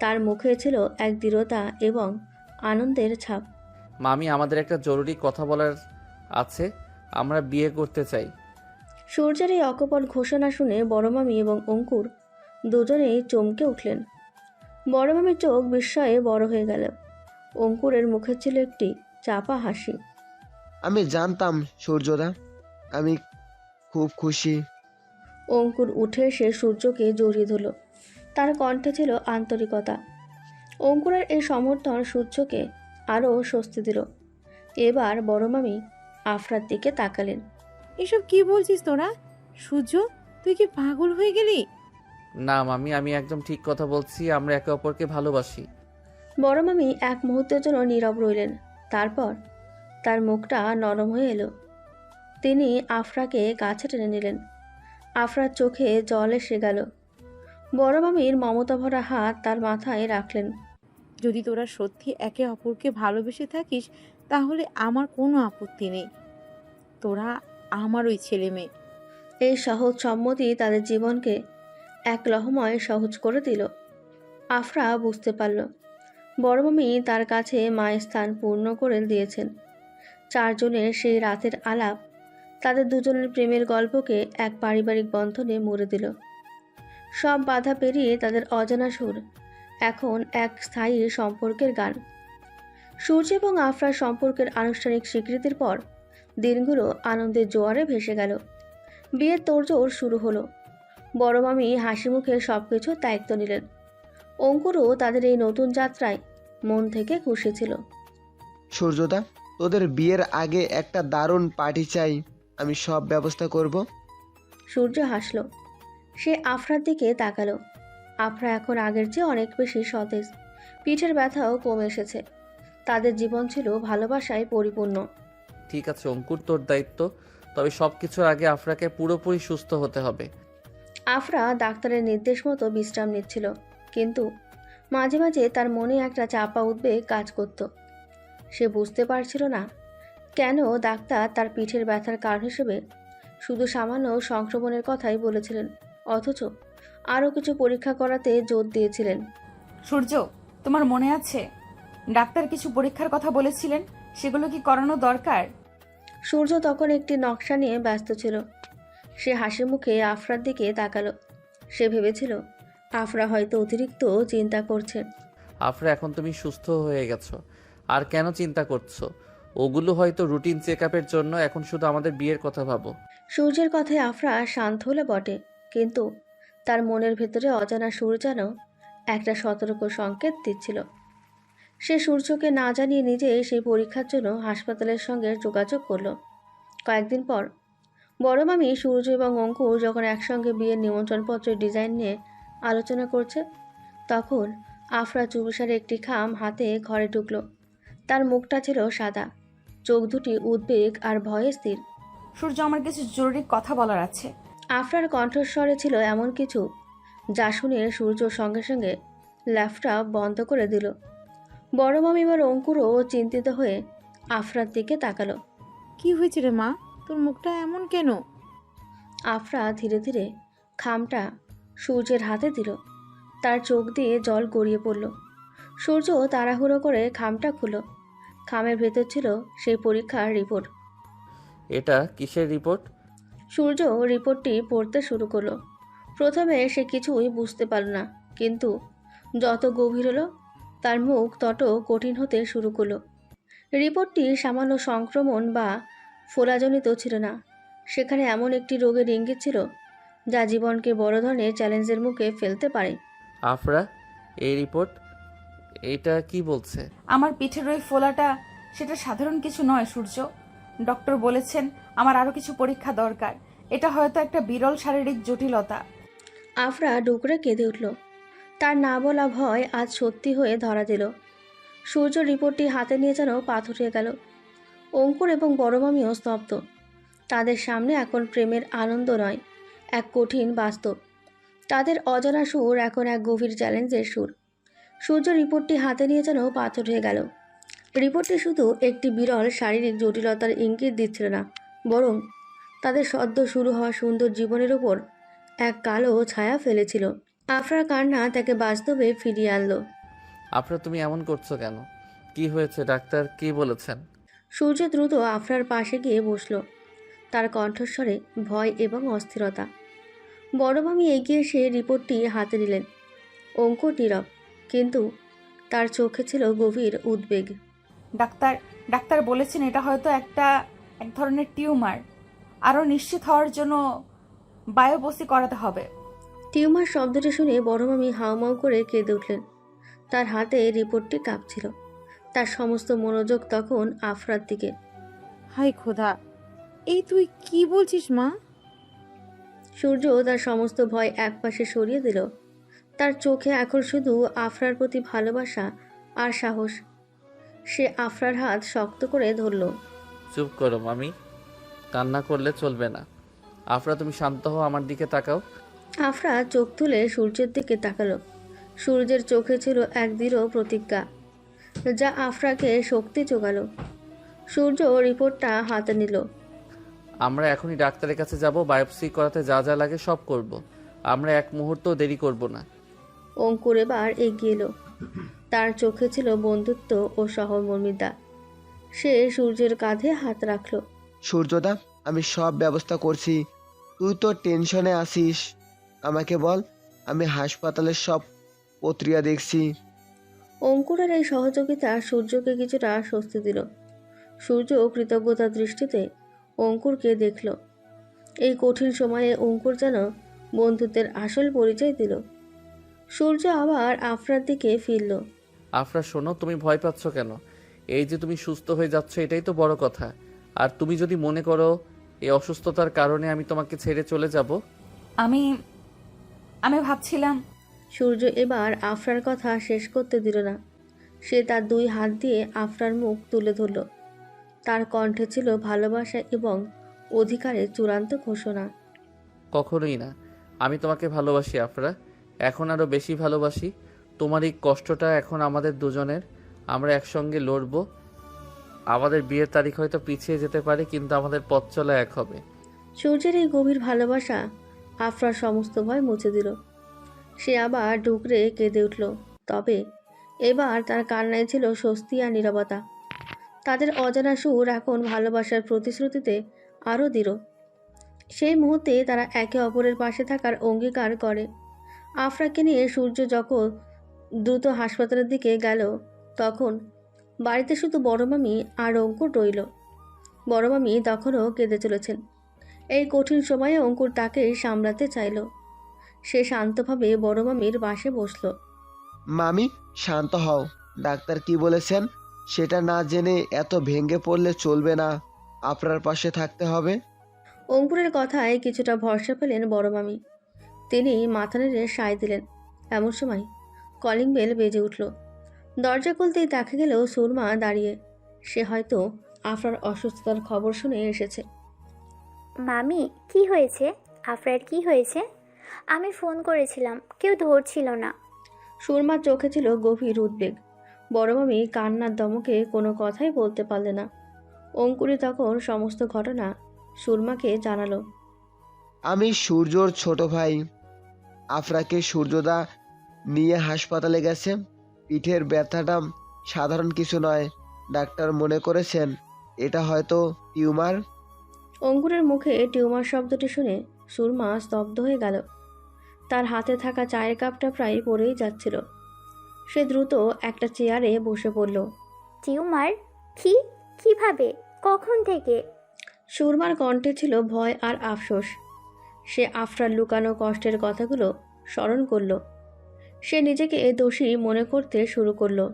তার মুখে ছিল এক দৃঢ়তা এবং আনন্দের ছাপ। মামি, আমাদের একটা জরুরি কথা বলার আছে। আমরা বিয়ে করতে চাই। সূর্যের এই অকপট ঘোষণা শুনে বড় মামি এবং অঙ্কুর দুজনেই চমকে উঠলেন। বড় মামির চোখ বিস্ময়ে বড় হয়ে গেল। অঙ্কুরের মুখে ছিল একটি চাপা হাসি। আমি জানতাম সূর্যদা, আমি খুব খুশি। অঙ্কুর উঠে এসে সূর্যকে জড়িয়ে ধরল। তার কণ্ঠে ছিল আন্তরিকতা। অঙ্কুরের এই সমর্থন সূর্যকে আরও স্বস্তি দিল। এবার বড় মামি আফরার দিকে তাকালেন। এসব কি বলছিস তোরা? সূর্য, তুই কি পাগল হয়ে গেলি? না মামি, আমি একদম ঠিক কথা বলছি। আমরা একে অপরকে ভালোবাসি। বড় মামি এক মুহূর্তের জন্য নীরব রইলেন। তারপর তার মুখটা নরম হয়ে এলো। তিনি আফরাকে কাছে টেনে নিলেন। আফরার চোখে জল এসে গেল। বড় মামির মমতা ভরা হাত তার মাথায় রাখলেন। যদি তোরা সত্যি একে অপরকে ভালোবেসে থাকিস তাহলে আমার কোনো আপত্তি নেই। তোরা আমারই ছেলে মেয়ে। এই সহজ সম্মতি তাদের জীবনকে এক লহমায় সহজ করে দিল। আফরা বুঝতে পারল বড় মামি তার কাছে মায়ের স্থান পূর্ণ করে দিয়েছেন। চারজনের সেই রাতের আলাপ তাদের দুজনের প্রেমের গল্পকে এক পারিবারিক বন্ধনে মুড়ে দিল। সব বাধা পেরিয়ে তাদের অজানা সুর এখন এক স্থায়ী সম্পর্কের গান। সূর্য এবং আফরার সম্পর্কের আনুষ্ঠানিক স্বীকৃতির পর দিনগুলো আনন্দের জোয়ারে ভেসে গেল। বিয়ের তোড়জোড় শুরু হলো। বড় মামি হাসি মুখে সবকিছু দায়িত্ব নিলেন। অঙ্কুরও তাদের এই নতুন যাত্রায় মন থেকে খুশি ছিল। সূর্যদা, তোদের বিয়ের আগে একটা দারুণ পার্টি চাই। আমি সব ব্যবস্থা করব। সূর্য হাসল। সে আফরার দিকে তাকালো। আফরা এখন আগের চেয়ে অনেক বেশি সতেজ। পিঠের ব্যথাও কমে এসেছে। তাদের জীবন ছিল ভালোবাসায় পরিপূর্ণ। ঠিক আছে অঙ্কুর, তোর দায়িত্ব। তবে সব কিছুর আগে আফরাকে পুরোপুরি সুস্থ হতে হবে। আফরা ডাক্তারের নির্দেশ মতো বিশ্রাম নিচ্ছিল, কিন্তু মাঝে মাঝে তার মনে একটা চাপা উদ্বেগ কাজ করত। সে বুঝতে পারছিল না কেন ডাক্তার তার পিঠের ব্যথার কারণ হিসেবে শুধু সামান্য সংক্রমণের কথাই বলেছিলেন, অথচ আরও কিছু পরীক্ষা করাতে জোর দিয়েছিলেন। সূর্য, তোমার মনে আছে ডাক্তার কিছু পরীক্ষার কথা বলেছিলেন? সেগুলো কি করানো দরকার? সূর্য তখন একটি নকশা নিয়ে ব্যস্ত ছিল। সে হাসি মুখে আফরার দিকে তাকালো। সে ভেবেছিল আফরা হয়তো অতিরিক্ত চিন্তা করছে। আফরা, এখন তুমি সুস্থ হয়ে গেছো, আর কেন চিন্তা করছো? ওগুলো হয়তো রুটিন চেক আপের জন্য, এখন শুধু আমাদের বিয়ের কথা ভাবো। সূর্যের কথায় আফরা শান্ত হলে বটে, কিন্তু তার মনের ভেতরে অজানা সুর যেন একটা সতর্ক সংকেত দিচ্ছিল। সে সূর্যকে না জানিয়ে নিজেই সেই পরীক্ষার জন্য হাসপাতালের সঙ্গে যোগাযোগ করলো। কয়েকদিন পর বড় মামি সূর্য এবং অঙ্কুর যখন একসঙ্গে বিয়ের নিমন্ত্রণপত্রের ডিজাইন নিয়ে আলোচনা করছে, তখন আফরা চুপিসারে একটি খাম হাতে ঘরে ঢুকলো। তার মুখটা ছিল সাদা, চোখ দুটি উদ্বেগ আর ভয়ে স্থির। সূর্য, আমার কিছু জরুরি কথা বলার আছে। আফরার কণ্ঠস্বরে ছিল এমন কিছু যা শুনে সূর্য সঙ্গে সঙ্গে ল্যাপটপ বন্ধ করে দিল। বড় মামি এবার অঙ্কুরও চিন্তিত হয়ে আফরার দিকে তাকালো। কি হয়েছে রে মা, তোর মুখটা এমন কেন? আফরা ধীরে ধীরে খামটা সূর্যের হাতে দিল। তার চোখ দিয়ে জল গড়িয়ে পড়ল। সূর্য তাড়াহুড়ো করে খামটা খুলো। খামের ভেতর ছিল সেই পরীক্ষার রিপোর্ট। এটা কিসের রিপোর্ট? সূর্য রিপোর্টটি পড়তে শুরু করলো। প্রথমে সে কিছুই বুঝতে পারল না, কিন্তু যত গভীর হলো তার মুখ তত কঠিন হতে শুরু করলো। রিপোর্টটি সামান্য সংক্রমণ বা ফোলাজনিত ছিল না, সেখানে এমন একটি রোগের ইঙ্গিত ছিল যা জীবনকে বড় ধরনের চ্যালেঞ্জের মুখে ফেলতে পারে। আফরা, এই রিপোর্ট এটা কি বলছে? আমার পিঠের ওই ফোলাটা সেটা সাধারণ কিছু নয় সূর্য। ডক্টর বলেছেন আমার আরও কিছু পরীক্ষা দরকার। এটা হয়তো একটা বিরল শারীরিক জটিলতা। আফরা ডুকরে কেঁদে উঠল। তার না বলা ভয় আজ সত্যি হয়ে ধরা দিল। সূর্য রিপোর্টটি হাতে নিয়ে যেন পাথর হয়ে গেল। অঙ্কুর এবং বড় মামিও স্তব্ধ। তাদের সামনে এখন প্রেমের আনন্দ নয়, এক কঠিন বাস্তব। তাদের অজানা সুর এখন এক গভীর চ্যালেঞ্জের সুর। সূর্য রিপোর্টটি হাতে নিয়ে যেন পাথর হয়ে গেল। রিপোর্টটি শুধু একটি বিরল শারীরিক জটিলতার ইঙ্গিত দিচ্ছিল না, বরং তাদের সদ্য শুরু হওয়া সুন্দর জীবনের ওপর এক কালো ছায়া ফেলেছিল। আফরার কান্না তাকে বাস্তবে ফিরিয়ে আনলো। আফরা, তুমি এমন করছো কেন? কি হয়েছে? ডাক্তার কি বলেছেন? সূর্য দ্রুত আফরার পাশে গিয়ে বসল, তার কণ্ঠস্বরে ভয় এবং অস্থিরতা। বড় মামি এগিয়ে এসে রিপোর্টটি হাতে নিলেন। অঙ্কুর নীরব, কিন্তু তার চোখে ছিল গভীর উদ্বেগ। ডাক্তার বলেছেন এটা হয়তো এক ধরনের টিউমার। আরও নিশ্চিত হওয়ার জন্য বায়োপসি করাতে হবে। টিউমার শব্দটি শুনে বড় মামি হাউমাউ করে কেঁদে উঠলেন। তার হাতে রিপোর্টটি কাঁপছিল। তার সমস্ত মনোযোগ তখন আফরার দিকে। হাই খোদা, এই তুই কি বলছিস মা? সূর্য তার সমস্ত ভয় একপাশে সরিয়ে দিল। তার চোখে এখন শুধু আফরার প্রতি ভালোবাসা আর সাহস। সে আফরার হাত শক্ত করে ধরল। চুপ করো মামি, কান্না করলে চলবে না। আফরা, তুমি শান্ত হও, আমার দিকে তাকাও। আফরা চোখ তুলে সূর্যের দিকে তাকালো। সূর্যের চোখে ছিল এক দৃঢ় প্রতিজ্ঞা, যা আফরাকে শক্তি জোগালো। সূর্য রিপোর্টটা হাতে নিল। আমরা এখনই ডাক্তারের কাছে যাব, বায়োপসি করাতে যা যা লাগে সব করব। আমরা এক মুহূর্ত দেরি করব না। অঙ্কুর এবার এগিয়ে এলো। তার চোখে ছিল বন্ধুত্ব ও সহমর্মিতা। সে সূর্যের কাঁধে হাত রাখল। সূর্যদা, আমি সব ব্যবস্থা করছি, তুই তো টেনশনে আসিস। আমাকে বল, আমি হাসপাতালের সব প্রক্রিয়া দেখছি। অঙ্কুরের এই সহযোগিতা সূর্যকে কিছুটা স্বস্তি দিল। সূর্য কৃতজ্ঞতার দৃষ্টিতে অঙ্কুরকে দেখল। এই কঠিন সময়ে অঙ্কুর যেন বন্ধুত্বের আসল পরিচয় দিল। সূর্য আবার আফরার দিকে ফিরল। আফরা শোনো, তুমি ভয় পাচ্ছ কেন? এই যে তুমি সুস্থ হয়ে যাচ্ছ, এটাই তো বড় কথা। আর তুমি যদি মনে করো এই অসুস্থতার কারণে আমি তোমাকে ছেড়ে চলে যাব। আমি আমি ভাবছিলাম। সূর্য এবার আফরার কথা শেষ করতে দিল না। সে তার দুই হাত দিয়ে আফরার মুখ তুলে ধরল। তার কণ্ঠে ছিল ভালোবাসা এবং অধিকারের চূড়ান্ত ঘোষণা। কখনোই না। আমি তোমাকে ভালোবাসি আফরা, এখন আরো বেশি ভালোবাসি। তোমার এই কষ্টটা এখন আমাদের দুজনের। আমরা একসঙ্গে লড়বো। আমাদের বিয়ের তারিখ হয়তো পিছিয়ে যেতে পারে, কিন্তু আমাদের পথ চলা এক হবে। সূর্যের এই গভীর ভালোবাসা আফরার সমস্ত ভয় মুছে দিল। সে আবার ডুকরে কেঁদে উঠল। তবে এবার তার কান্নায় ছিল স্বস্তি আর নীরবতা। তাদের অজানা সুর এখন ভালোবাসার প্রতিশ্রুতিতে আরও দৃঢ়। সেই মুহূর্তে তারা একে অপরের পাশে থাকার অঙ্গীকার করে। আফরাকে নিয়ে সূর্য যখন দ্রুত হাসপাতালের দিকে গেল, তখন বাড়িতে শুধু বড় মামি আর অঙ্কুর রইল। বড় মামি তখনও কেঁদে চলেছেন। এই কঠিন সময়ে অঙ্কুর তাকে সামলাতে চাইল। সে শান্তভাবে বড় মামির পাশে বসল। মামি, শান্ত হও। ডাক্তার কি বলেছেন সেটা না জেনে এত ভেঙে পড়লে চলবে না। আপনার পাশে থাকতে হবে। অঙ্কুরের কথায় কিছুটা ভরসা পেলেন বড় মামি। তিনি মাথা নেড়ে সায় দিলেন। এমন সময় কলিং বেল বেজে উঠল। দরজা খুলতেই দেখা গেল সুরমা দাঁড়িয়ে। সে হয়তো আফরার অসুস্থতার খবর শুনে এসেছে। মামি, কি হয়েছে? আফরার কি হয়েছে? আমি ফোন করেছিলাম, কেউ ধরছিল না। সুরমার চোখে ছিল গভীর উদ্বেগ। বড় মামি কান্নার দমকে কোনো কথাই বলতে পারলে না। অঙ্কুরি তখন সমস্ত ঘটনা সুরমাকে জানালো। আমি সূর্যর ছোট ভাই। আফরাকে সূর্যদা নিয়ে হাসপাতালে গেছে। পিঠের ব্যথাটা সাধারণ কিছু নয়। ডাক্তার মনে করেছেন এটা হয়তো টিউমার। অঙ্কুরের মুখে টিউমার শব্দটি শুনে সুরমা স্তব্ধ হয়ে গেল। তার হাতে থাকা চায়ের কাপটা প্রায় পড়েই যাচ্ছিল। সে দ্রুত একটা চেয়ারে বসে পড়ল। টিউমার? কিভাবে? কখন থেকে? সুরমার কণ্ঠে ছিল ভয় আর আফসোস। সে আফরার লুকানো কষ্টের কথাগুলো স্মরণ করল। সে নিজেকে দোষী মনে করতে শুরু করলো।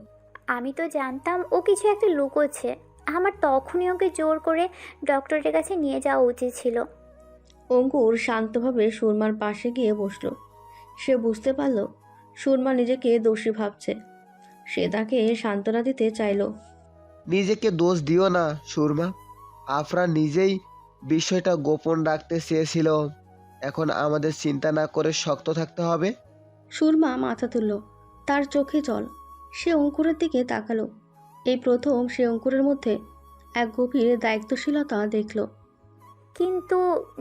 আমি তো জানতাম ও কিছু একটা লুকোচ্ছে। আমার তখনই ওকে জোর করে ডক্টরের কাছে নিয়ে যাওয়া উচিত ছিল। অঙ্কুর শান্তভাবে সুরমার পাশে গিয়ে বসল। সে বুঝতে পারল সুরমা নিজেকে দোষী ভাবছে। সে তাকে সান্ত্বনা দিতে চাইল। নিজেকে দোষ দিও না সুরমা। আফরা নিজেই বিষয়টা গোপন রাখতে চেয়েছিল। এখন আমাদের চিন্তা না করে শক্ত থাকতে হবে। সুরমা মাথা তুলল। তার চোখে জল। সে অঙ্কুরের দিকে তাকালো। এই প্রথম সে অঙ্কুরের মধ্যে এক গভীর দায়িত্বশীলতা দেখল। কিন্তু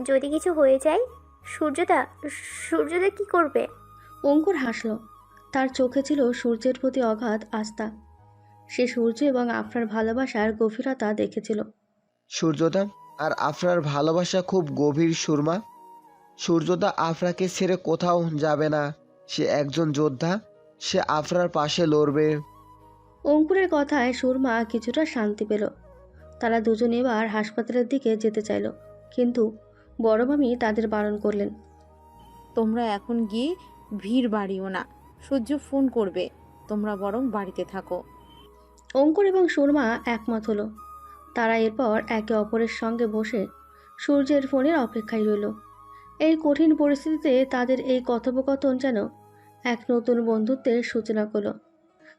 যদি কিছু হয়ে যায়? সূর্যদা কি করবে? অঙ্কুর হাসল। তার চোখে ছিল সূর্যের প্রতি অগাধ আস্থা। সে সূর্য এবং আফরার ভালোবাসার গভীরতা দেখেছিল। সূর্যদা আর আফরার ভালোবাসা খুব গভীর সুরমা। সূর্যদা আফরাকে ছেড়ে কোথাও যাবে না। সে একজন যোদ্ধা। সে আফরার পাশে লড়বে। অঙ্কুরের কথায় সুরমা কিছুটা শান্তি পেল। তারা দুজন এবার হাসপাতালের দিকে যেতে চাইল, কিন্তু বড় মামি তাদের বারণ করলেন। তোমরা এখন গিয়ে ভিড় বাড়িও না। সূর্য ফোন করবে, তোমরা বরং বাড়িতে থাকো। অঙ্কুর এবং সুরমা একমত হলো। তারা এরপর একে অপরের সঙ্গে বসে সূর্যের ফোনের অপেক্ষায় রইল। এই কঠিন পরিস্থিতিতে তাদের এই কথোপকথন যেন এক নতুন বন্ধুত্বের সূচনা করলো।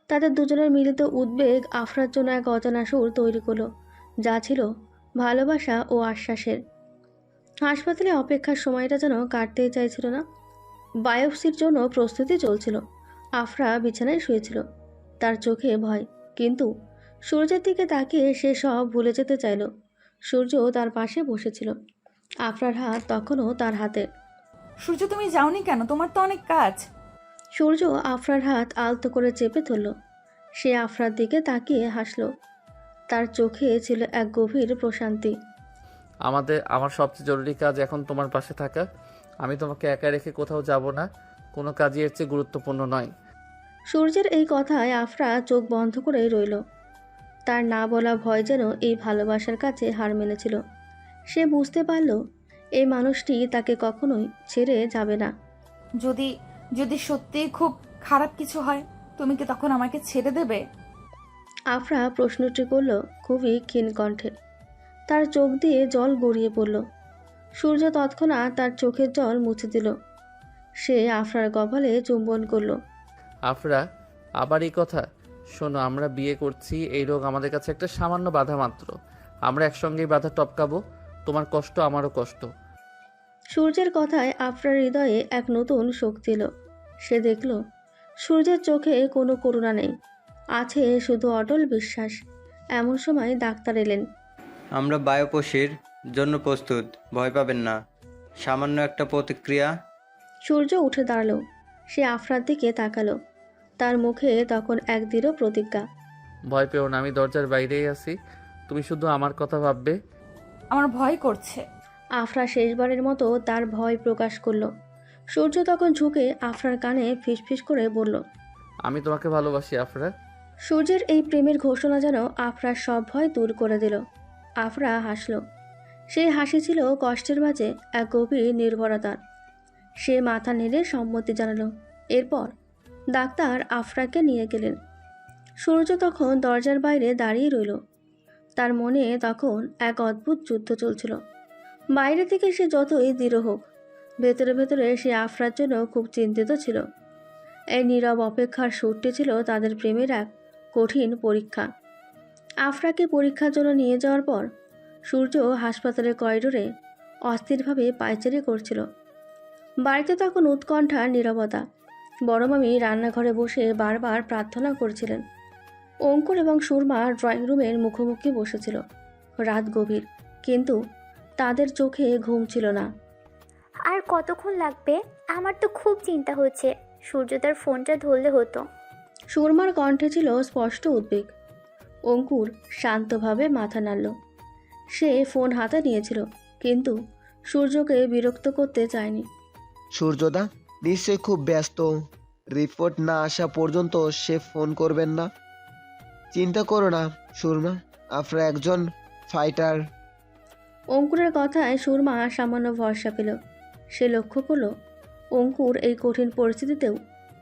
তাদের দুজনের মিলিত উদ্বেগ আফরার জন্য এক অজানা সুর তৈরি করলো, যা ছিল ভালোবাসা ও আশ্বাসের। হাসপাতালে অপেক্ষার সময়টা যেন কাটতেই চাইছিল না। বায়োপসির জন্য প্রস্তুতি চলছিল। আফরা বিছানায় শুয়েছিল, তার চোখে ভয়। কিন্তু সূর্যের দিকে তাকিয়ে সে সব ভুলে যেতে চাইল। সূর্য তার পাশে বসেছিল। আফরার হাত তখনও তার হাতে। সূর্য, তুমি যাওনি কেন? তোমার তো অনেক কাজ। সূর্য আফরার হাত আলতো করে চেপে ধরল। সে আফরার দিকে তাকিয়ে হাসল। তার চোখে ছিল এক গভীর প্রশান্তি। আমার সবচেয়ে জরুরি কাজ এখন তোমার পাশে থাকা। আমি তোমাকে একা রেখে কোথাও যাব না। কোনো কাজই এর চেয়ে গুরুত্বপূর্ণ নয়। সূর্যের এই কথায় আফরা চোখ বন্ধ করে রইল। তার না বলা ভয় যেন এই ভালোবাসার কাছে হার মেনেছিল। সে বুঝতে পারল এই মানুষটি তাকে কখনোই ছেড়ে যাবে না। যদি যদি সত্যিই খুব খারাপ কিছু হয়, তুমি কি তখন আমাকে ছেড়ে দেবে? আফরা প্রশ্নটি করল খুবই ক্ষীণ কণ্ঠে। তার চোখ দিয়ে জল গড়িয়ে পড়ল। সূর্য তৎক্ষণাৎ তার চোখের জল মুছে দিল। সে আফরার কপালে চুম্বন করল। আফরা, আবার এই কথা? শোনো, আমরা বিয়ে করছি, এই রোগ আমাদের কাছে একটা সামান্য বাধা মাত্র। আমরা একসঙ্গেই বাধা টপকাবো। তোমার কষ্ট আমারও কষ্ট। সূর্যের কথায় আফরার হৃদয়ে এক নতুন শক্তি এলো। সে দেখল সূর্যের চোখে কোনো করুণা নেই, আছে শুধু অটল বিশ্বাস। এমন সময় ডাক্তার এলেন। আমরা বায়োপসির জন্য প্রস্তুত, ভয় পাবেন না। সামান্য একটা প্রতিক্রিয়া। সূর্য উঠে দাঁড়ালো। সে আফরার দিকে তাকালো। তার মুখে তখন এক দৃঢ় প্রতিজ্ঞা। ভয় পেও না, আমি দরজার বাইরেই আছি। তুমি শুধু আমার কথা ভাববে। আমার ভয় করছে। আফরা শেষবারের মতো তার ভয় প্রকাশ করলো। সূর্য তখন ঝুঁকে আফরার কানে ফিসফিস করে বলল, আমি তোমাকে ভালোবাসি আফরা। সূর্যের এই প্রেমের ঘোষণা যেন আফরার সব ভয় দূর করে দিল। আফরা হাসল। সেই হাসি ছিল কষ্টের মাঝে এক গভীর নির্ভরতার। সে মাথা নেড়ে সম্মতি জানালো। এরপর ডাক্তার আফরাকে নিয়ে গেলেন। সূর্য তখন দরজার বাইরে দাঁড়িয়ে রইল। তার মনে তখন এক অদ্ভুত যুদ্ধ চলছিল। বাইরে থেকে সে যতই দৃঢ় হোক, ভেতরে ভেতরে সে আফরার জন্য খুব চিন্তিত ছিল। এই নীরব অপেক্ষার সুরটি ছিল তাদের প্রেমের এক কঠিন পরীক্ষা। আফরাকে পরীক্ষার জন্য নিয়ে যাওয়ার পর সূর্য হাসপাতালের করিডোরে অস্থিরভাবে পায়চারি করছিল। বাড়িতে তখন উৎকণ্ঠার নীরবতা। বড় মামি রান্নাঘরে বসে বারবার প্রার্থনা করছিলেন। অঙ্কুর এবং সুরমা ড্রয়িং রুমের মুখোমুখি বসেছিল। রাত গভীর, কিন্তু তাদের চোখে ঘুম ছিল না। আর কতক্ষণ লাগবে? আমার তো খুব চিন্তা হচ্ছে। সূর্য তার ফোনটা ধরলে হতো। সুরমার কণ্ঠে ছিল স্পষ্ট উদ্বেগ। অঙ্কুর শান্তভাবে মাথা নাড়ল। সে ফোন হাতে নিয়েছিল, কিন্তু সূর্যকে বিরক্ত করতে চায়নি। সূর্যদা নিশ্চয়ই খুব ব্যস্ত। রিপোর্ট না আসা পর্যন্ত সে ফোন করবেন না। চিন্তা করো না সুরমা, আপনারা একজন ফাইটার। অঙ্কুরের কথায় সুরমা সামান্য ভরসা পেল। সে লক্ষ্য করল অঙ্কুর এই কঠিন পরিস্থিতিতেও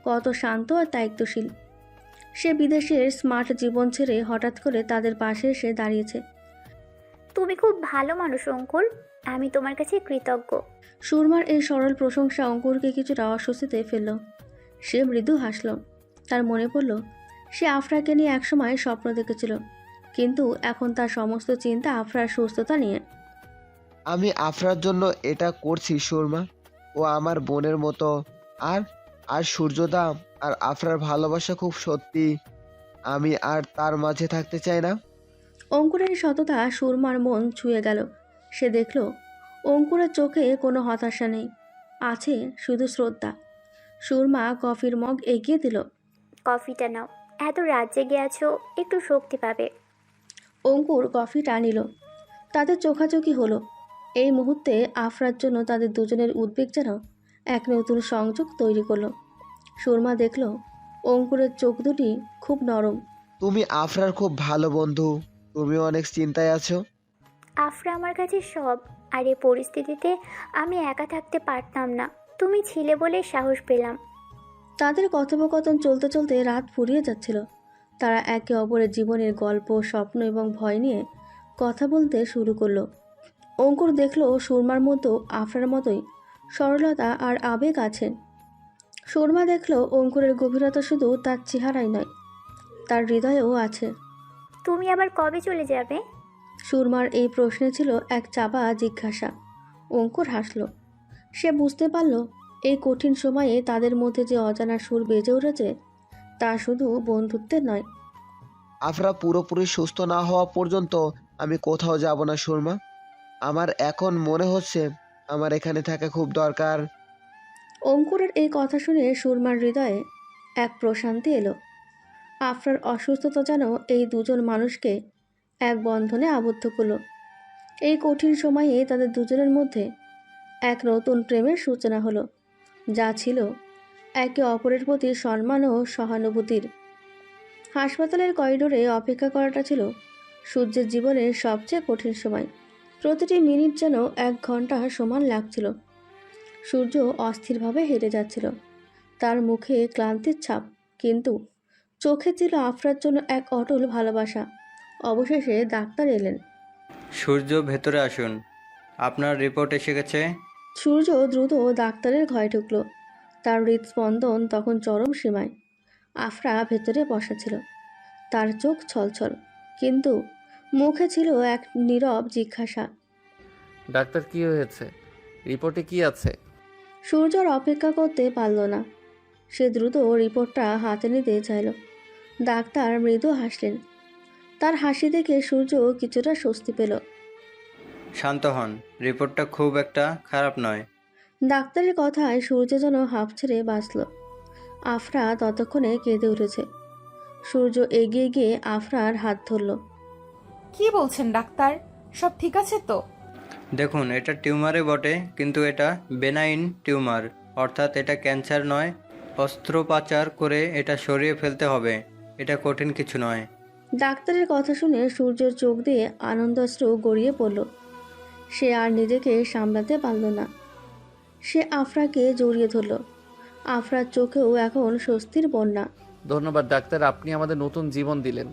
কত শান্ত আর দায়িত্বশীল। সে বিদেশের স্মার্ট জীবন ছেড়ে হঠাৎ করে তাদের পাশে এসে দাঁড়িয়েছে। তুমি খুব ভালো মানুষ অঙ্কুর, আমি তোমার কাছে কৃতজ্ঞ। সুরমার এই সরল প্রশংসা অঙ্কুরকে কিছুটা অস্বস্তিতে ফেলল। সে মৃদু হাসল। তার মনে পড়ল সে আফরাকে নিয়ে একসময় স্বপ্ন দেখেছিল, কিন্তু এখন তার সমস্ত চিন্তা আফরার সুস্থতা নিয়ে। আমি আফরার জন্য এটা করছি সুরমা। ও আমার বোনের মতো। আর আর সূর্যদা আর আফরার ভালোবাসা খুব সত্যি। আমি আর তার মাঝে থাকতে চাই না। অঙ্কুরের সততা সুরমার মন ছুঁয়ে গেল। সে দেখল অঙ্কুরের চোখে কোনো হতাশা নেই, আছে শুধু শ্রদ্ধা। সুরমা কফির মগ এগিয়ে দিল। কফিটা নাও, এত রাত জেগে আছো, একটু শক্তি পাবে। অঙ্কুর কফিটা নিল। তাদের চোখাচোখি হলো। এই মুহূর্তে আফরার জন্য তাদের দুজনের উদ্বেগ যেন এক নতুন সংযোগ তৈরি করলো। সুরমা দেখল অঙ্কুরের চোখ দুটি খুব নরম। তুমি আফরার খুব ভালো বন্ধু। তুমি অনেক চিন্তায় আছো। আফরা আমার কাছে সব, আর এই পরিস্থিতিতে আমি একা থাকতে পারতাম না। তুমি ছিলে বলে সাহস পেলাম। তাদের কথোপকথন চলতে চলতে রাত ফুরিয়ে যাচ্ছিল। তারা একে অপরের জীবনের গল্প, স্বপ্ন এবং ভয় নিয়ে কথা বলতে শুরু করলো। অঙ্কুর দেখল সুরমার মতো আফরার মতোই সরলতা আর আবেগ আছে। সুরমা দেখল অঙ্কুরের গভীরতা শুধু তার চেহারাই নয়, তার হৃদয়েও আছে। তুমি আবার কবে চলে যাবে? সুরমার এই প্রশ্নে ছিল এক চাপা জিজ্ঞাসা। অঙ্কুর হাসল। সে বুঝতে পারল এই কঠিন সময়ে তাদের মধ্যে যে অজানা সুর বেজে উঠেছে তা শুধু বন্ধুত্বের নয়। আফরা পুরোপুরি সুস্থ না হওয়া পর্যন্ত আমি কোথাও যাব না সুরমা। আমার এখন মনে হচ্ছে আমার এখানে থাকা খুব দরকার। অঙ্কুরের এই কথা শুনে সুরমার হৃদয়ে এক প্রশান্তি এলো। আফরার অসুস্থতা যেন এই দুজন মানুষকে এক বন্ধনে আবদ্ধ করল। এই কঠিন সময়ে তাদের দুজনের মধ্যে এক নতুন প্রেমের সূচনা হলো, যা ছিল একে অপরের প্রতি সম্মান ও সহানুভূতির। হাসপাতালের করিডোরে অপেক্ষা করাটা ছিল সূর্যের জীবনের সবচেয়ে কঠিন সময়। প্রতিটি মিনিট যেন 1 ঘন্টা সমান লাগছিল। সূর্য অস্থিরভাবে হেঁটে যাচ্ছিল, তার মুখে ক্লান্তির ছাপ, কিন্তু চোখে ছিল আফরার জন্য এক অটল ভালোবাসা। অবশেষে ডাক্তার এলেন। সূর্য, ভেতরে আসুন, আপনার রিপোর্ট এসে গেছে। সূর্য দ্রুত ডাক্তারের ঘরে ঢুকল। তার হৃদস্পন্দন তখন চরম সীমায়। আফরা ভেতরে বসা ছিল, তার চোখ ছলছল, কিন্তু মুখে ছিল এক নীরব জিজ্ঞাসা। ডাক্তার, কি হয়েছে? রিপোর্টে কি আছে? সূর্য আর অপেক্ষা করতে পারল না। সে দ্রুত রিপোর্টটা হাতে নিতে চাইল। ডাক্তার মৃদু হাসলেন। তার হাসি দেখে সূর্য কিছুটা স্বস্তি পেল। শান্ত হন, রিপোর্টটা খুব একটা খারাপ নয়। ডাক্তারের কথায় সূর্য যেন হাঁপ ছেড়ে বাঁচল। আফরা ততক্ষণে কেঁদে উঠেছে। সূর্য এগিয়ে গিয়ে আফরার হাত ধরল। কি বলছেন ডাক্তার? সব ঠিক আছে তো? দেখুন, এটা টিউমারে বটে, কিন্তু এটা বেনাইন টিউমার, অর্থাৎ এটা ক্যান্সার নয়। অস্ত্রোপচার করে এটা সরিয়ে ফেলতে হবে। এটা কঠিন কিছু নয়। ডাক্তারের কথা শুনে সূর্যের চোখ দিয়ে আনন্দাশ্রু গড়িয়ে পড়ল। সে আর নিজেকে সামলাতে পারল না। সে আফরাকে জড়িয়ে ধরল। আফরার চোখেও এখন স্বস্তির বন্যা। ধন্যবাদ ডাক্তার, আপনি আমাদের নতুন জীবন দিলেন।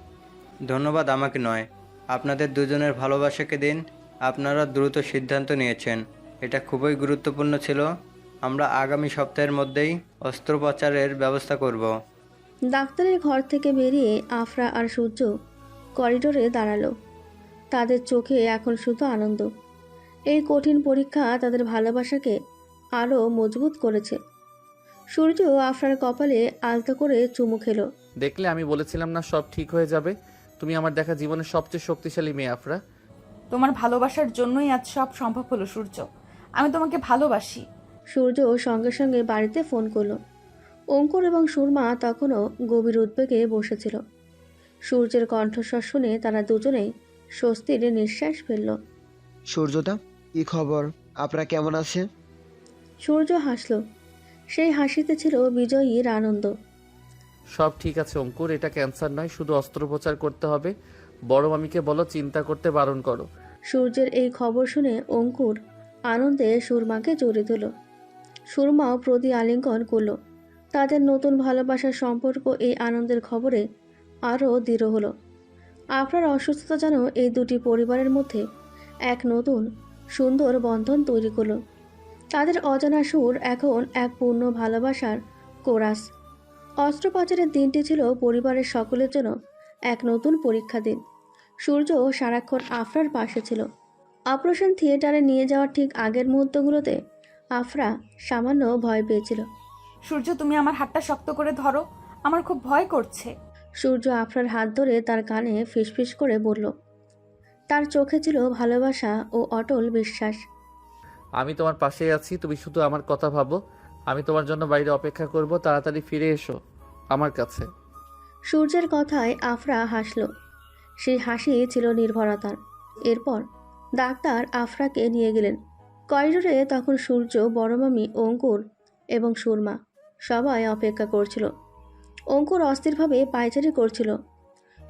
ধন্যবাদ আমাকে নয়, আপনাদের দুজনের ভালোবাসাকে দিন। আপনারা দ্রুত সিদ্ধান্ত নিয়েছেন, এটা খুবই গুরুত্বপূর্ণ ছিল। আমরা আগামী সপ্তাহের মধ্যেই অস্ত্রোপচারের ব্যবস্থা করব। ডাক্তারের ঘর থেকে বেরিয়ে আফরা আর সূর্য করিডোরে দাঁড়ালো। তাদের চোখে এখন শুধু আনন্দ। এই কঠিন পরীক্ষা তাদের ভালোবাসাকে আরও মজবুত করেছে। সূর্য আফরার কপালে আলতো করে চুমু খেলো। দেখলে আমি বলেছিলাম না সব ঠিক হয়ে যাবে। তুমি আমার দেখা জীবনের সবচেয়ে শক্তিশালী মেয়ে আফরা। তোমার ভালোবাসার জন্যই আজ সব সম্ভব হলো সূর্য। আমি তোমাকে ভালোবাসি। সূর্য সঙ্গে সঙ্গে বাড়িতে ফোন করলো। অঙ্কুর এবং সুরমা তখনও গভীর উদ্বেগে বসেছিল। সূর্যের কণ্ঠস্বর শুনে তারা দুজনেই স্বস্তির নিঃশ্বাস ফেলল। সূর্যদা, কি খবর? আপনারা কেমন আছে? সূর্য হাসল। সেই হাসিতে ছিল বিজয়ীর আনন্দ। সব ঠিক আছে অঙ্কুর, এটা ক্যান্সার নয়, শুধু অস্ত্রোপচার করতে হবে। বড় মামিকে বলো চিন্তা করতে বারণ করো। সূর্যের এই খবর শুনে অঙ্কুর আনন্দে সুরমাকে জড়িয়ে দিল। সুরমাও প্রতি আলিঙ্গন করল। তাদের নতুন ভালোবাসার সম্পর্ক এই আনন্দের খবরে আরও দৃঢ় হলো। আপনার অসুস্থতা যেন এই দুটি পরিবারের মধ্যে এক নতুন সুন্দর বন্ধন তৈরি করলো। তাদের অজানা সুর এখন এক পূর্ণ ভালোবাসার কোরাস। অস্ত্রোপচারের দিনটি ছিল পরিবারের সকলের জন্য এক নতুন পরীক্ষা দিন। সূর্য সারাক্ষণ আফরার পাশে ছিল। অপারেশন থিয়েটারে নিয়ে যাওয়ার ঠিক আগের মুহূর্তগুলোতে আফরা সামান্য ভয় পেয়েছিল। সূর্য, তুমি আমার হাতটা শক্ত করে ধরো, আমার খুব ভয় করছে। সূর্য আফরার হাত ধরে তার কানে ফিসফিস করে বলল। তার চোখে ছিল ভালোবাসা ও অটল বিশ্বাস। আমি তোমার পাশেই আছি, তুমি শুধু আমার কথা ভাবো। আমি তোমার জন্য বাইরে অপেক্ষা করব, তাড়াতাড়ি ফিরে এসো আমার কাছে। সূর্যের কথায় আফরা হাসল। সেই হাসি ছিল নির্ভরতার। এরপর ডাক্তার আফরাকে নিয়ে গেলেন। করিডোরে তখন সূর্য, বড় মামি, অঙ্কুর এবং সুরমা সবাই অপেক্ষা করছিল। অঙ্কুর অস্থিরভাবে পায়চারি করছিল।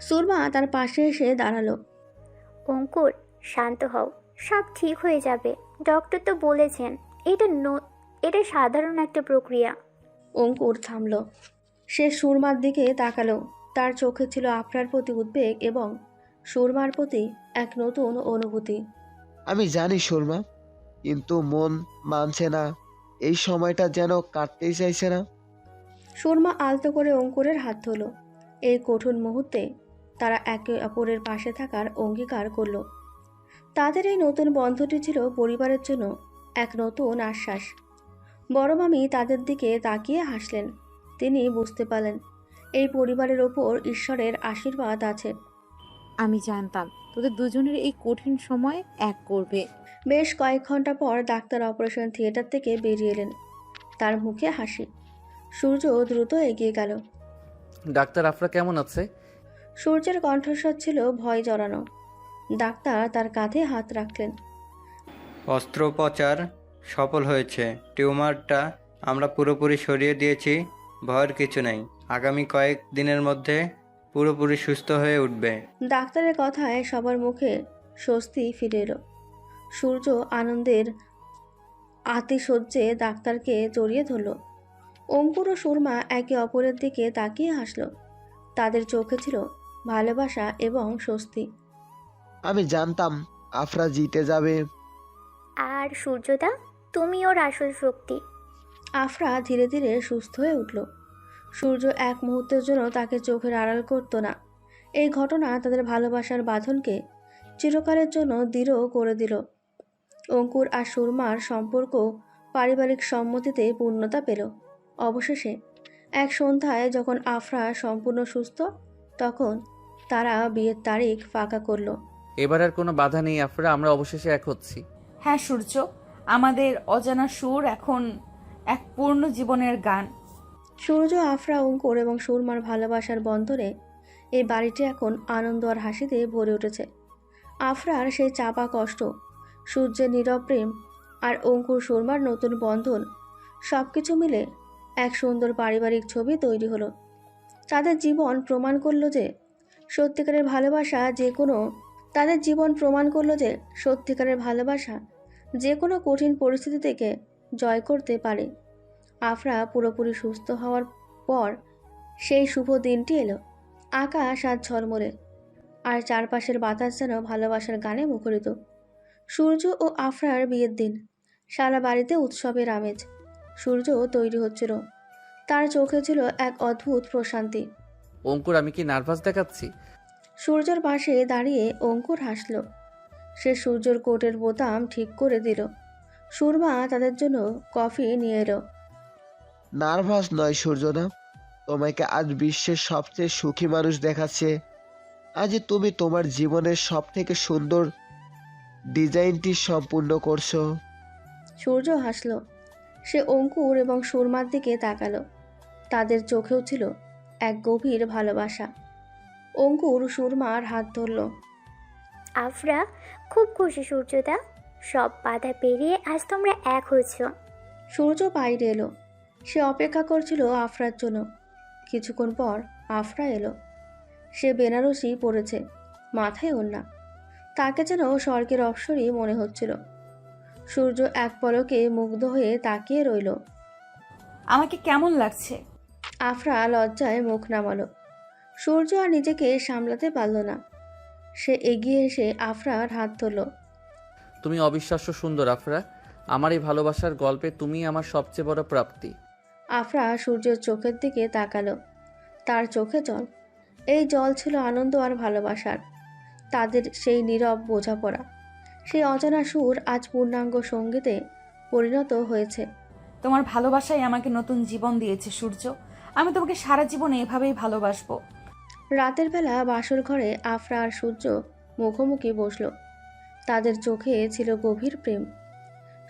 সুরমা তার পাশে এসে দাঁড়ালো। অঙ্কুর, শান্ত হও, সব ঠিক হয়ে যাবে। ডক্টর তো বলেছেন এটা সাধারণ একটা প্রক্রিয়া। অঙ্কুর থামল। সে সুরমার দিকে তাকালো। তার চোখে ছিল আফরার প্রতি উদ্বেগ এবং সুরমার প্রতি এক নতুন অনুভূতি। আমি জানি সুরমা, কিন্তু মন মানছে না। এই সময়টা যেন কাটতেই চাইছে না। সুরমা আলতো করে অঙ্কুরের হাত ধরল। এই কঠিন মুহূর্তে তারা একে অপরের পাশে থাকার অঙ্গীকার করল। তাদের এই নতুন বন্ধনটি ছিল পরিবারের জন্য এক নতুন আশ্বাস। বড় মামি তাদের দিকে তাকিয়ে হাসলেন। তিনি বুঝতে পারলেন এই পরিবারের ওপর ঈশ্বরের আশীর্বাদ আছে। আমি জানতাম তোদের দুজনের এই কঠিন সময় এক করবে। বেশ কয়েক ঘন্টা পর ডাক্তার অপারেশন থিয়েটার থেকে বেরিয়ে এলেন। তার মুখে হাসি। সূর্য দ্রুত এগিয়ে গেল। ডাক্তার আফরা কেমন আছে? সূর্যের কণ্ঠস্বর ছিল ভয় জড়ানো। ডাক্তার তার কাঁধে হাত রাখলেন। অস্ত্রোপচার সফল হয়েছে। টিউমারটা আমরা পুরোপুরি সরিয়ে দিয়েছি। ভয়ের কিছু নেই। আগামী কয়েক দিনের মধ্যে পুরোপুরি সুস্থ হয়ে উঠবে। ডাক্তারের কথায় সবার মুখে স্বস্তি ফিরে এলো। সূর্য আনন্দের আতিশয্যে ডাক্তারকে জড়িয়ে ধরল। অঙ্কুর ও সুরমা একে অপরের দিকে তাকিয়ে হাসল। তাদের চোখে ছিল ভালোবাসা এবং স্বস্তি। আমি জানতাম আফরা জিতে যাবে। আর সূর্যদা, তুমি ওর আসল শক্তি। আফরা ধীরে ধীরে সুস্থ হয়ে উঠল। সূর্য এক মুহূর্তের জন্য তাকে চোখের আড়াল করত না। এই ঘটনা তাদের ভালোবাসার বাঁধনকে চিরকালের জন্য দৃঢ় করে দিল। অঙ্কুর আর সুরমার সম্পর্ক পারিবারিক সম্মতিতে পূর্ণতা পেল। অবশেষে এক সন্ধ্যায় যখন আফরা সম্পূর্ণ সুস্থ, তখন তারা বিয়ের তারিখ ফাঁকা করলো। এবার আর কোনো বাধা নেই আফরা, আমরা অবশেষে এক হচ্ছি। হ্যাঁ সূর্য, আমাদের অজানা সুর এখন এক পূর্ণ জীবনের গান। সূর্য, আফরা, অঙ্কুর এবং সুরমার ভালোবাসার বন্ধনে এই বাড়িটি এখন আনন্দ আর হাসিতে ভরে উঠেছে। আফরার সেই চাপা কষ্ট, সূর্যের নীরব প্রেম আর অঙ্কুর সুরমার নতুন বন্ধন, সব কিছু মিলে এক সুন্দর পারিবারিক ছবি তৈরি হলো। তাদের জীবন প্রমাণ করলো যে সত্যিকারের ভালোবাসা যে কোনো তাদের জীবন প্রমাণ করলো যে সত্যিকারের ভালোবাসা যে কোনো কঠিন পরিস্থিতি থেকে জয় করতে পারে। আফরা পুরোপুরি সুস্থ হওয়ার পর সেই শুভ দিনটি এলো। আকাশ আজ ঝলমলে, আর চারপাশের বাতাস যেন ভালোবাসার গানে মুখরিত। সূর্য ও আফরার বিয়ের দিন, সারা বাড়িতে উৎসবের আমেজ। সূর্য তৈরি হচ্ছিল, তার চোখে ছিল এক অদ্ভুত প্রশান্তি। অঙ্কুর, আমি কি নার্ভাস দেখাচ্ছি? সূর্যর পাশে দাঁড়িয়ে অঙ্কুর হাসল। সে সূর্যর কোটের বোতাম ঠিক করে দিল। সুরমা তাদের জন্য কফি নিয়ে এলো। নার্ভাস নয় সূর্যদা, তোমাকে আজ বিশ্বের সবচেয়ে সুখী মানুষ দেখাচ্ছে। আজ তুমি তোমার জীবনের সব থেকে সুন্দর ডিজাইনটি সম্পূর্ণ করছো। সূর্য হাসল। সে অঙ্কুর এবং সুরমার দিকে তাকালো। তাদের চোখেও ছিল এক গভীর ভালোবাসা। অঙ্কুর সুরমার হাত ধরল। আফরা, খুব খুশি সূর্যদা, সব বাধা পেরিয়ে আজ তোমরা এক হয়েছ। সূর্য বাইরে এলো। সে অপেক্ষা করছিল আফরার জন্য। কিছুক্ষণ পর আফরা এলো। সে বেনারসি পরেছে, মাথায় ওড়না। তাকে যেন স্বর্গের অপ্সরী মনে হচ্ছিল। সূর্য এক পলকে মুগ্ধ হয়ে তাকিয়ে রইল। আমাকে কেমন লাগছে? আফরা লজ্জায় মুখ নামালো। সূর্য আর নিজেকে সামলাতে পারল না। সে এগিয়ে এসে আফরার হাত ধরল। তুমি অবিশ্বাস্য সুন্দর আফরা। আমার এই ভালোবাসার গল্পে তুমি আমার সবচেয়ে বড় প্রাপ্তি। আফরা সূর্যের চোখের দিকে তাকালো। তার চোখে জল। এই জল ছিল আনন্দ আর ভালোবাসার। তাদের সেই নীরব বোঝাপড়া, সেই অজানা সুর আজ পূর্ণাঙ্গ সঙ্গীতে পরিণত হয়েছে। তোমার ভালোবাসাই আমাকে নতুন জীবন দিয়েছে সূর্য। আমি তোমাকে সারা জীবন এভাবেই ভালোবাসবো। রাতের বেলা বাসর ঘরে আফরা আর সূর্য মুখোমুখি বসল। তাদের চোখে ছিল গভীর প্রেম।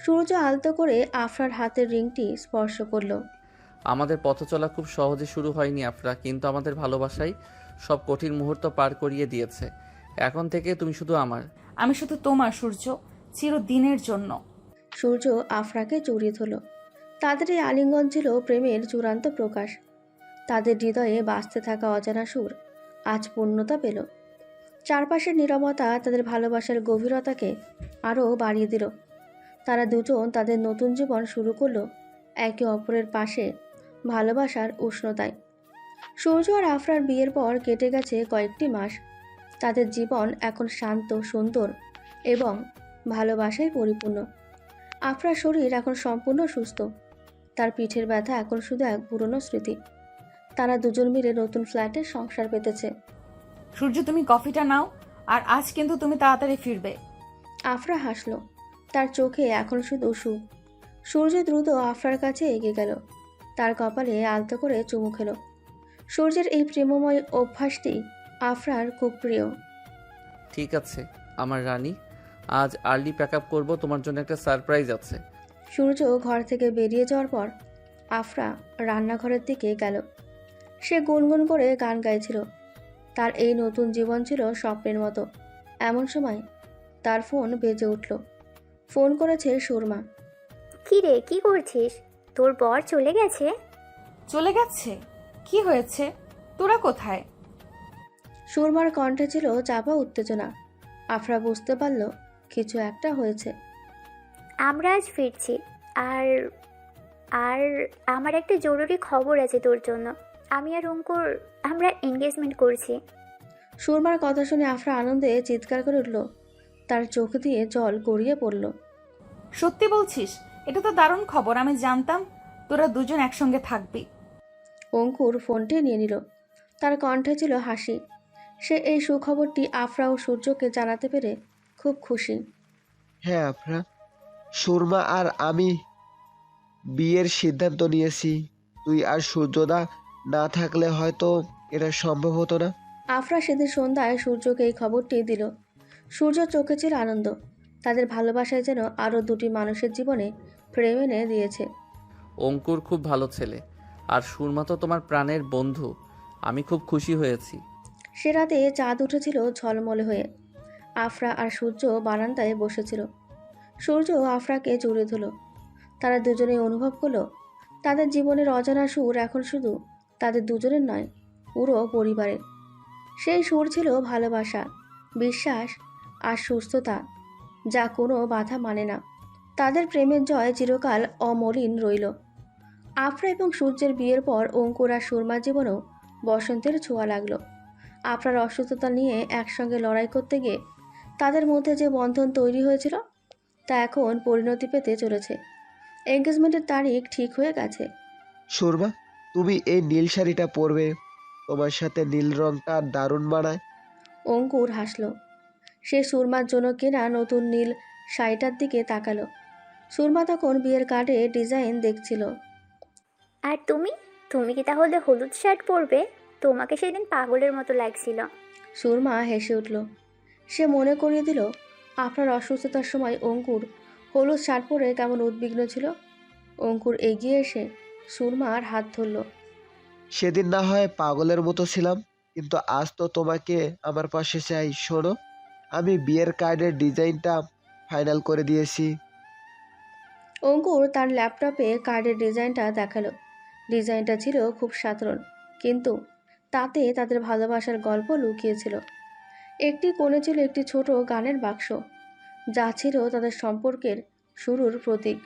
সূর্য আলতো করে আফরার হাতের রিংটি স্পর্শ করল। আমাদের পথ চলা খুব সহজে শুরু হয়নি আফরা, কিন্তু আমাদের ভালোবাসাই সব কঠিন মুহূর্ত পার করিয়ে দিয়েছে। এখন থেকে তুমি শুধু আমার। আমি শুধু তোমার সূর্য, চিরদিনের জন্য। সূর্য আফরাকে জড়িয়ে ধরল। তাদের এই আলিঙ্গন ছিল প্রেমের চূড়ান্ত প্রকাশ। তাদের হৃদয়ে বাজতে থাকা অজানা সুর আজ পূর্ণতা পেল। চারপাশের নীরবতা তাদের ভালোবাসার গভীরতাকে আরও বাড়িয়ে দিল। তারা দুজন তাদের নতুন জীবন শুরু করলো একে অপরের পাশে, ভালোবাসার উষ্ণতায়। সূর্য আর আফরার বিয়ের পর কেটে গেছে কয়েকটি মাস। তাদের জীবন এখন শান্ত, সুন্দর এবং ভালোবাসায় পরিপূর্ণ। আফরার শরীর এখন সম্পূর্ণ সুস্থ। তার পিঠের ব্যথা এখন শুধু এক পুরনো স্মৃতি। তারা দুজন মিলে নতুন ফ্ল্যাটে সংসার পেতেছে। সূর্য, তুমি কফিটা নাও, আর আজ কিন্তু তুমি তাড়াতাড়ি ফিরবে। আফরা হাসল। তার চোখে এখন শুধু সুখ। সূর্য দ্রুত আফরার কাছে এগিয়ে গেল। তার কপালে আলতো করে চুমু খেল। সূর্যের এই প্রেমময় অভ্যাসটি আফরার খুব প্রিয়। ঠিক আছে আমার রানী, আজ আর্লি প্যাক আপ করবো, তোমার জন্য একটা সারপ্রাইজ আছে। সূর্য ঘর থেকে বেরিয়ে যাওয়ার পর আফরা রান্নাঘরের দিকে গেল। সে গুনগুন করে গান গাইছিল। তার এই নতুন জীবন ছিল স্বপ্নের মতো। এমন সময় তার ফোন বেজে উঠল। ফোন করেছে সুরমা। কি রে, কি করছিস? তোর বর চলে গেছে? চলে গেছে? কি হয়েছে? তোরা কোথায়? সুরমার কণ্ঠে ছিল চাপা উত্তেজনা। আফরা বুঝতে পারল কিছু একটা হয়েছে। আমরা আজ ফিরছি, আর আর আমার একটা জরুরি খবর আছে তোর জন্য। আমি আর অঙ্কুর আমরা এনগেজমেন্ট করছি। সুরমার কথা শুনে আফরা আনন্দে চিৎকার করে উঠল। তার চোখ দিয়ে জল গড়িয়ে পড়ল। সত্যি বলছিস? এটা তো দারুণ খবর। আমি জানতাম তোরা দুজন একসঙ্গে থাকবি। অঙ্কুর ফোনটি নিয়ে নিল। তার কণ্ঠে ছিল হাসি। সে এই সুখবরটি আফরা ও সূর্যকে জানাতে পেরে খুব খুশি। হ্যাঁ আফরা, সুরমা আর আমি বিয়ের সিদ্ধান্ত নিয়েছি। তুই আর সূর্যদা না থাকলে হয়তো এটা সম্ভব হতো না। আফরা সেদিন সন্ধ্যায় সূর্যকে এই খবরটি দিল। সূর্য চোখে ছিল আনন্দ। তাদের ভালোবাসায় যেন আরও দুটি মানুষের জীবনে প্রেম এনে দিয়েছে। অঙ্কুর খুব ভালো ছেলে, আর সুরমা তো তোমার প্রাণের বন্ধু। আমি খুব খুশি হয়েছি। সে রাতে চাঁদ উঠেছিল ঝলমলে হয়ে। আফরা আর সূর্য বারান্দায় বসেছিল। সূর্য আফরাকে জড়িয়ে ধরল। তারা দুজনেই অনুভব করলো তাদের জীবনের অজানা সুর এখন শুধু তাদের দুজনের নয়, পুরো পরিবারের। সেই সুর ছিল ভালোবাসা, বিশ্বাস আর সুস্থতা, যা কোনো বাধা মানে না। তাদের প্রেমের জয় চিরকাল অমলিন রইল। আফরা এবং সূর্যের বিয়ের পর অঙ্কুর আর সুরমার জীবনেও বসন্তের ছোঁয়া লাগলো। আফরার অসুস্থতা নিয়ে একসঙ্গে লড়াই করতে গিয়ে তাদের মধ্যে যে বন্ধন তৈরি হয়েছিল তা এখন পরিণতি পেতে চলেছে। এঙ্গেজমেন্টের তারিখ ঠিক হয়ে গেছে। সুরমা, তুমি এই নীল শাড়িটা পরবে, তোমার সাথে নীল রংটা দারুণ মানায়। অঙ্কুর হাসল। সে সুরমার জন্য কেনা নতুন নীল শাড়িটার দিকে তাকালো। সুরমা তখন বিয়ের কার্ডে ডিজাইন দেখছিল। আর তুমি তুমি কি তাহলে হলুদ শার্ট পরবে? তোমাকে সেদিন পাগলের মতো লাগছিল। সুরমা হেসে উঠল। সে মনে করিয়ে দিল আপনার অসুস্থতার সময় অঙ্কুর হলুদ শার্ট পরে কেমন উদ্বিগ্ন ছিল। অঙ্কুর এগিয়ে এসে সুরমার হাত ধরল। সেদিন না হয় পাগলের মতো ছিলাম, কিন্তু আজ তো তোমাকে আমার পাশে চাই। শোনো, আমি বিয়ের কার্ডের ডিজাইনটা ফাইনাল করে দিয়েছি। অঙ্কুর তার ল্যাপটপে কার্ডের ডিজাইনটা দেখালো। ডিজাইনটা ছিল খুব সাধারণ, কিন্তু তাতে তাদের ভালোবাসার গল্প লুকিয়েছিল। একটি কোণে ছিল একটি ছোট গানের বাক্স, যা ছিল তাদের সম্পর্কের শুরুর প্রতীক।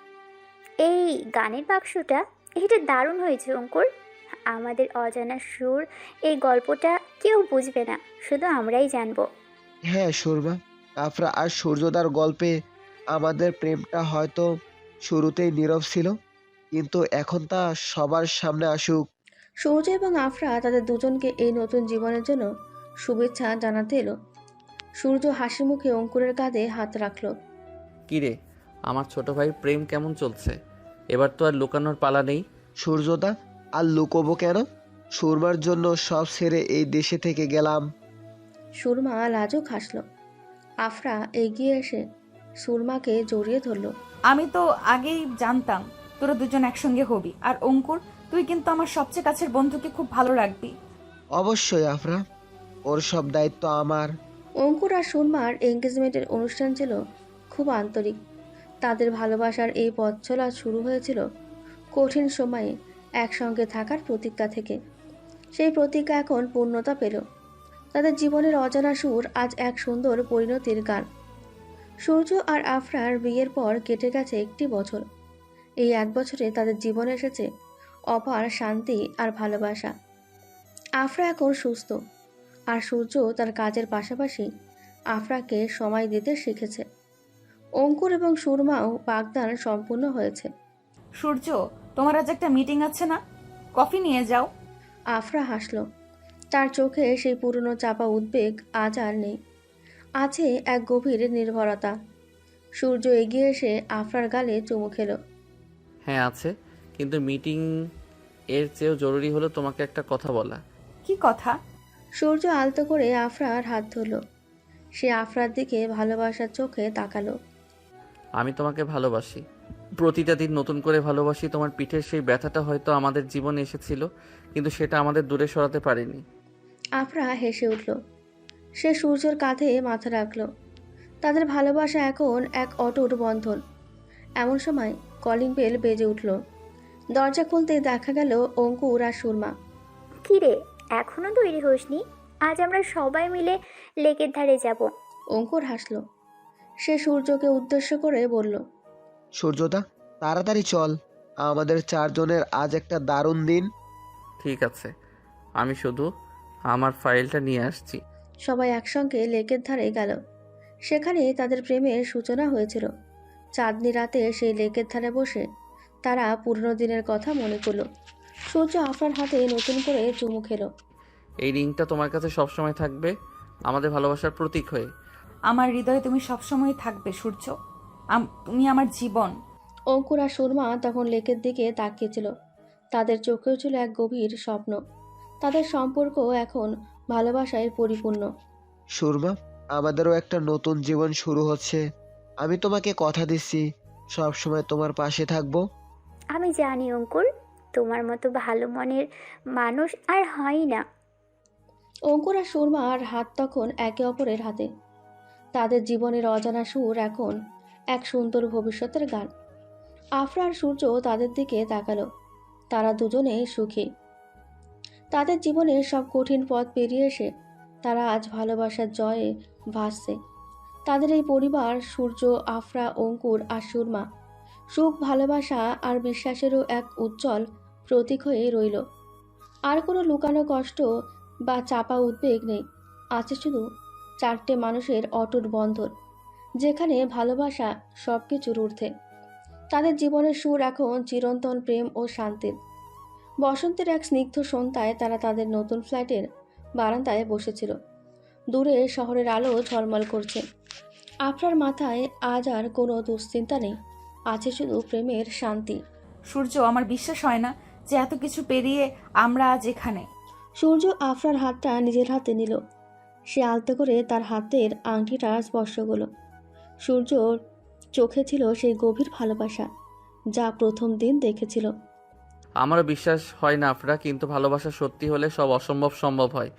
এই গানের বাক্সটা, এটা দারুণ হয়েছে অঙ্কুর। আমাদের অজানা সুর, এই গল্পটা কেউ বুঝবে না, শুধু আমরাই জানবো। হ্যাঁ সুরমা, আফরা আর সূর্যদার গল্পে আমাদের প্রেমটা হয়তো শুরুতেই নীরব ছিল, কিন্তু এখন তা সবার সামনে আসুক। সূর্য এবং আফরা তাদের দুজনকে এই নতুন জীবনের জন্য শুভেচ্ছা জানাতে এলো। সূর্য হাসি মুখে অঙ্কুরের কাঁধে হাত রাখল। কিরে, আমার ছোট ভাইয়ের প্রেম কেমন চলছে? এবার তো আর লুকানোর পালা নেই। সূর্যদা, আর লুকোবো কেন? সুরমার জন্য সব ছেড়ে এই দেশে থেকে গেলাম। সুরমা লাজুক হাসল। আফরা এগিয়ে এসে সুরমাকে জড়িয়ে ধরল। আমি তো আগেই জানতাম তোরা দুজন একসঙ্গে হবি। আর অঙ্কুর, তুই কিন্তু আমার সবচেয়ে কাছের বন্ধুকে খুব ভালো রাখবি। অবশ্যই আফরা, ওর সব দায়িত্ব আমার। অঙ্কুর আর সুরমার এঙ্গেজমেন্টের অনুষ্ঠান ছিল খুব আন্তরিক। তাদের ভালোবাসার এই পথ চলা শুরু হয়েছিল কঠিন সময়ে একসঙ্গে থাকার প্রতিজ্ঞা থেকে। সেই প্রতিজ্ঞা এখন পূর্ণতা পেল। তাদের জীবনের অজানা সুর আজ এক সুন্দর পরিণতির গান। সূর্য আর আফরার বিয়ের পর কেটে গেছে একটি বছর। এই এক বছরে তাদের জীবনে এসেছে অপার শান্তি আর ভালোবাসা। আফরা এখন সুস্থ, আর সূর্য তার কাজের পাশাপাশি আফরাকে সময় দিতে শিখেছে। অঙ্কুর এবং সুরমাও বাগদান সম্পূর্ণ হয়েছে। সূর্য, তোমার আজ একটা মিটিং আছে না? কফি নিয়ে যাও। আফরা হাসল। তার চোখে সেই পুরনো চাপা উদ্বেগ আজ আর নেই। আছে এক গভীর নির্ভরতা। সূর্য এগিয়ে এসে আফরার গালে চুমু খেল। হ্যাঁ আছে, কিন্তু মিটিং এর চেয়েও জরুরি হলো তোমাকে একটা কথা বলা। কি কথা? সূর্য আলতো করে আফরার হাত ধরল। সে আফরার দিকে ভালোবাসার চোখে তাকালো। আমি তোমাকে ভালোবাসি, প্রতিটা দিন নতুন করে ভালোবাসি। তোমার পিঠের সেই ব্যথাটা হয়তো আমাদের জীবনে এসেছিল, কিন্তু সেটা আমাদের দূরে সরাতে পারিনি। আফরা হেসে উঠল। সে সূর্যর কাঁধে মাথা রাখল। তাদের ভালোবাসা এখন এক অটুট বন্ধন। এমন সময় কলিং বেল বেজে উঠল। দরজা খুলতেই দেখা গেল অঙ্কুর আর সুরমা। কিরে, এখনো তৈরি হসনি? আজ আমরা সবাই মিলে লেকের ধারে যাব। অঙ্কুর হাসল। সে সূর্যকে উদ্দেশ্য করে বলল, সূর্যদা, তাড়াতাড়ি চল, আমাদের চারজনের আজ একটা দারুণ দিন। ঠিক আছে, আমি শুধু আমার ফাইলটা নিয়ে আসছি। সবাই একসঙ্গে লেকের ধারে গেল। সেখানে তাদের প্রেমের সূচনা হয়েছিল। চাঁদনি রাতে সেই লেকের ধারে বসে তারা পুরনো দিনের কথা মনে করল। সূর্য আফরার হাতে নতুন করে চুমু খেল। এই রিংটা তোমার কাছে সবসময় থাকবে, আমাদের ভালোবাসার প্রতীক হয়ে। আমার হৃদয়ে তুমি সবসময় থাকবে সূর্য। তুমি আমার জীবন। অঙ্কুর আর সুরমা তখন লেকের দিকে তাকিয়েছিল। তাদের চোখেও ছিল এক গভীর স্বপ্ন। তাদের সম্পর্ক এখন ভালোবাসায় পরিপূর্ণ। সুরমা, আমাদেরও একটা নতুন জীবন শুরু হচ্ছে। আমি তোমাকে কথা দিচ্ছি, সব সময় তোমার পাশে থাকবো। আমি জানি অঙ্কুর, তোমার মতো ভালো মনের মানুষ আর হয় না। অঙ্কুর আর সুরমার হাত তখন একে অপরের হাতে। তাদের জীবনের অজানা সুর এখন এক সুন্দর ভবিষ্যতের গান। আফরা আর সূর্য তাদের দিকে তাকালো। তারা দুজনেই সুখী। তাদের জীবনের সব কঠিন পথ পেরিয়ে এসে তারা আজ ভালোবাসার জয়ে ভাসছে। তাদের এই পরিবার সূর্য, আফরা, অঙ্কুর আর সুরমা সুখ, ভালোবাসা আর বিশ্বাসেরও এক উজ্জ্বল প্রতীক হয়ে রইল। আর কোনো লুকানো কষ্ট বা চাপা উদ্বেগ নেই, আছে শুধু চারটে মানুষের অটুট বন্ধন, যেখানে ভালোবাসা সব কিছুর ঊর্ধ্বে। তাদের জীবনের সুর এখন চিরন্তন প্রেম ও শান্তির। বসন্তের এক স্নিগ্ধ সন্ধ্যায় তারা তাদের নতুন ফ্ল্যাটের বারান্দায় বসেছিল। দূরে শহরের আলো ঝলমল করছে। আফরার মাথায় আজ আর কোনো দুশ্চিন্তা নেই, আছে শুধু প্রেমের শান্তি। সূর্য, আমার বিশ্বাস হয় না যে এত কিছু পেরিয়ে আমরা আজ এখানে। সূর্য আফরার হাতটা নিজের হাতে নিল। সে আলতো করে তার হাতের আংটিটা স্পর্শ করল। সূর্যর চোখে ছিল সেই গভীর ভালোবাসা যা প্রথম দিন দেখেছিল। আমারও বিশ্বাস হয় না আফরা, কিন্তু ভালোবাসা সত্যি হলে সব অসম্ভব সম্ভব হয়।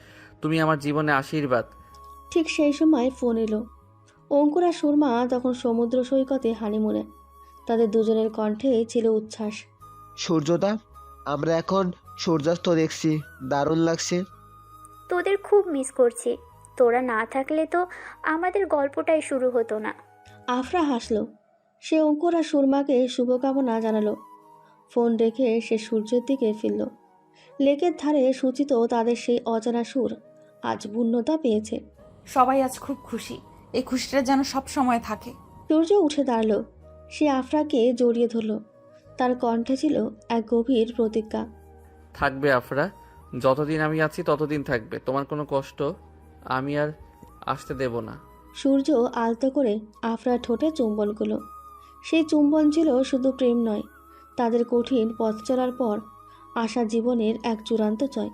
তুমি আমার জীবনে আশীর্বাদ। ঠিক সেই সময় ফোন এলো। অঙ্কুর আর সুরমা তখন সমুদ্র সৈকতে হানিমুনে। তাদের দুজনের কণ্ঠে ছিল উচ্ছ্বাস। সূর্যদা, আমরা এখন সূর্যাস্ত দেখছি, দারুণ লাগছে। তোদের খুব মিস করছি। তোরা না থাকলে তো আমাদের গল্পটাই শুরু হতো না। আফরা হাসল। সে অঙ্কুর আর সুরমাকে শুভকামনা জানালো। ফোন রেখে সে সূর্যের দিকে ফিরল। লেকের ধারে সূচিত তাদের সেই অজানা সুর আজ পূর্ণতা পেয়েছে। সবাই আজ খুব খুশি। এই খুশিটা যেন সব সময় থাকে। সূর্য উঠে দাঁড়ালো। সে আফরাকে জড়িয়ে ধরল। তার কণ্ঠে ছিল এক গভীর প্রতিজ্ঞা। থাকবে আফরা, যতদিন আমি আছি ততদিন থাকবে। তোমার কোনো কষ্ট আমি আর আসতে দেব না। সূর্য আলতো করে আফরার ঠোঁটে চুম্বন করল। সেই চুম্বন ছিল শুধু প্রেম নয়, তাদের কঠিন পথ চলার পর আসা জীবনের এক চূড়ান্ত জয়।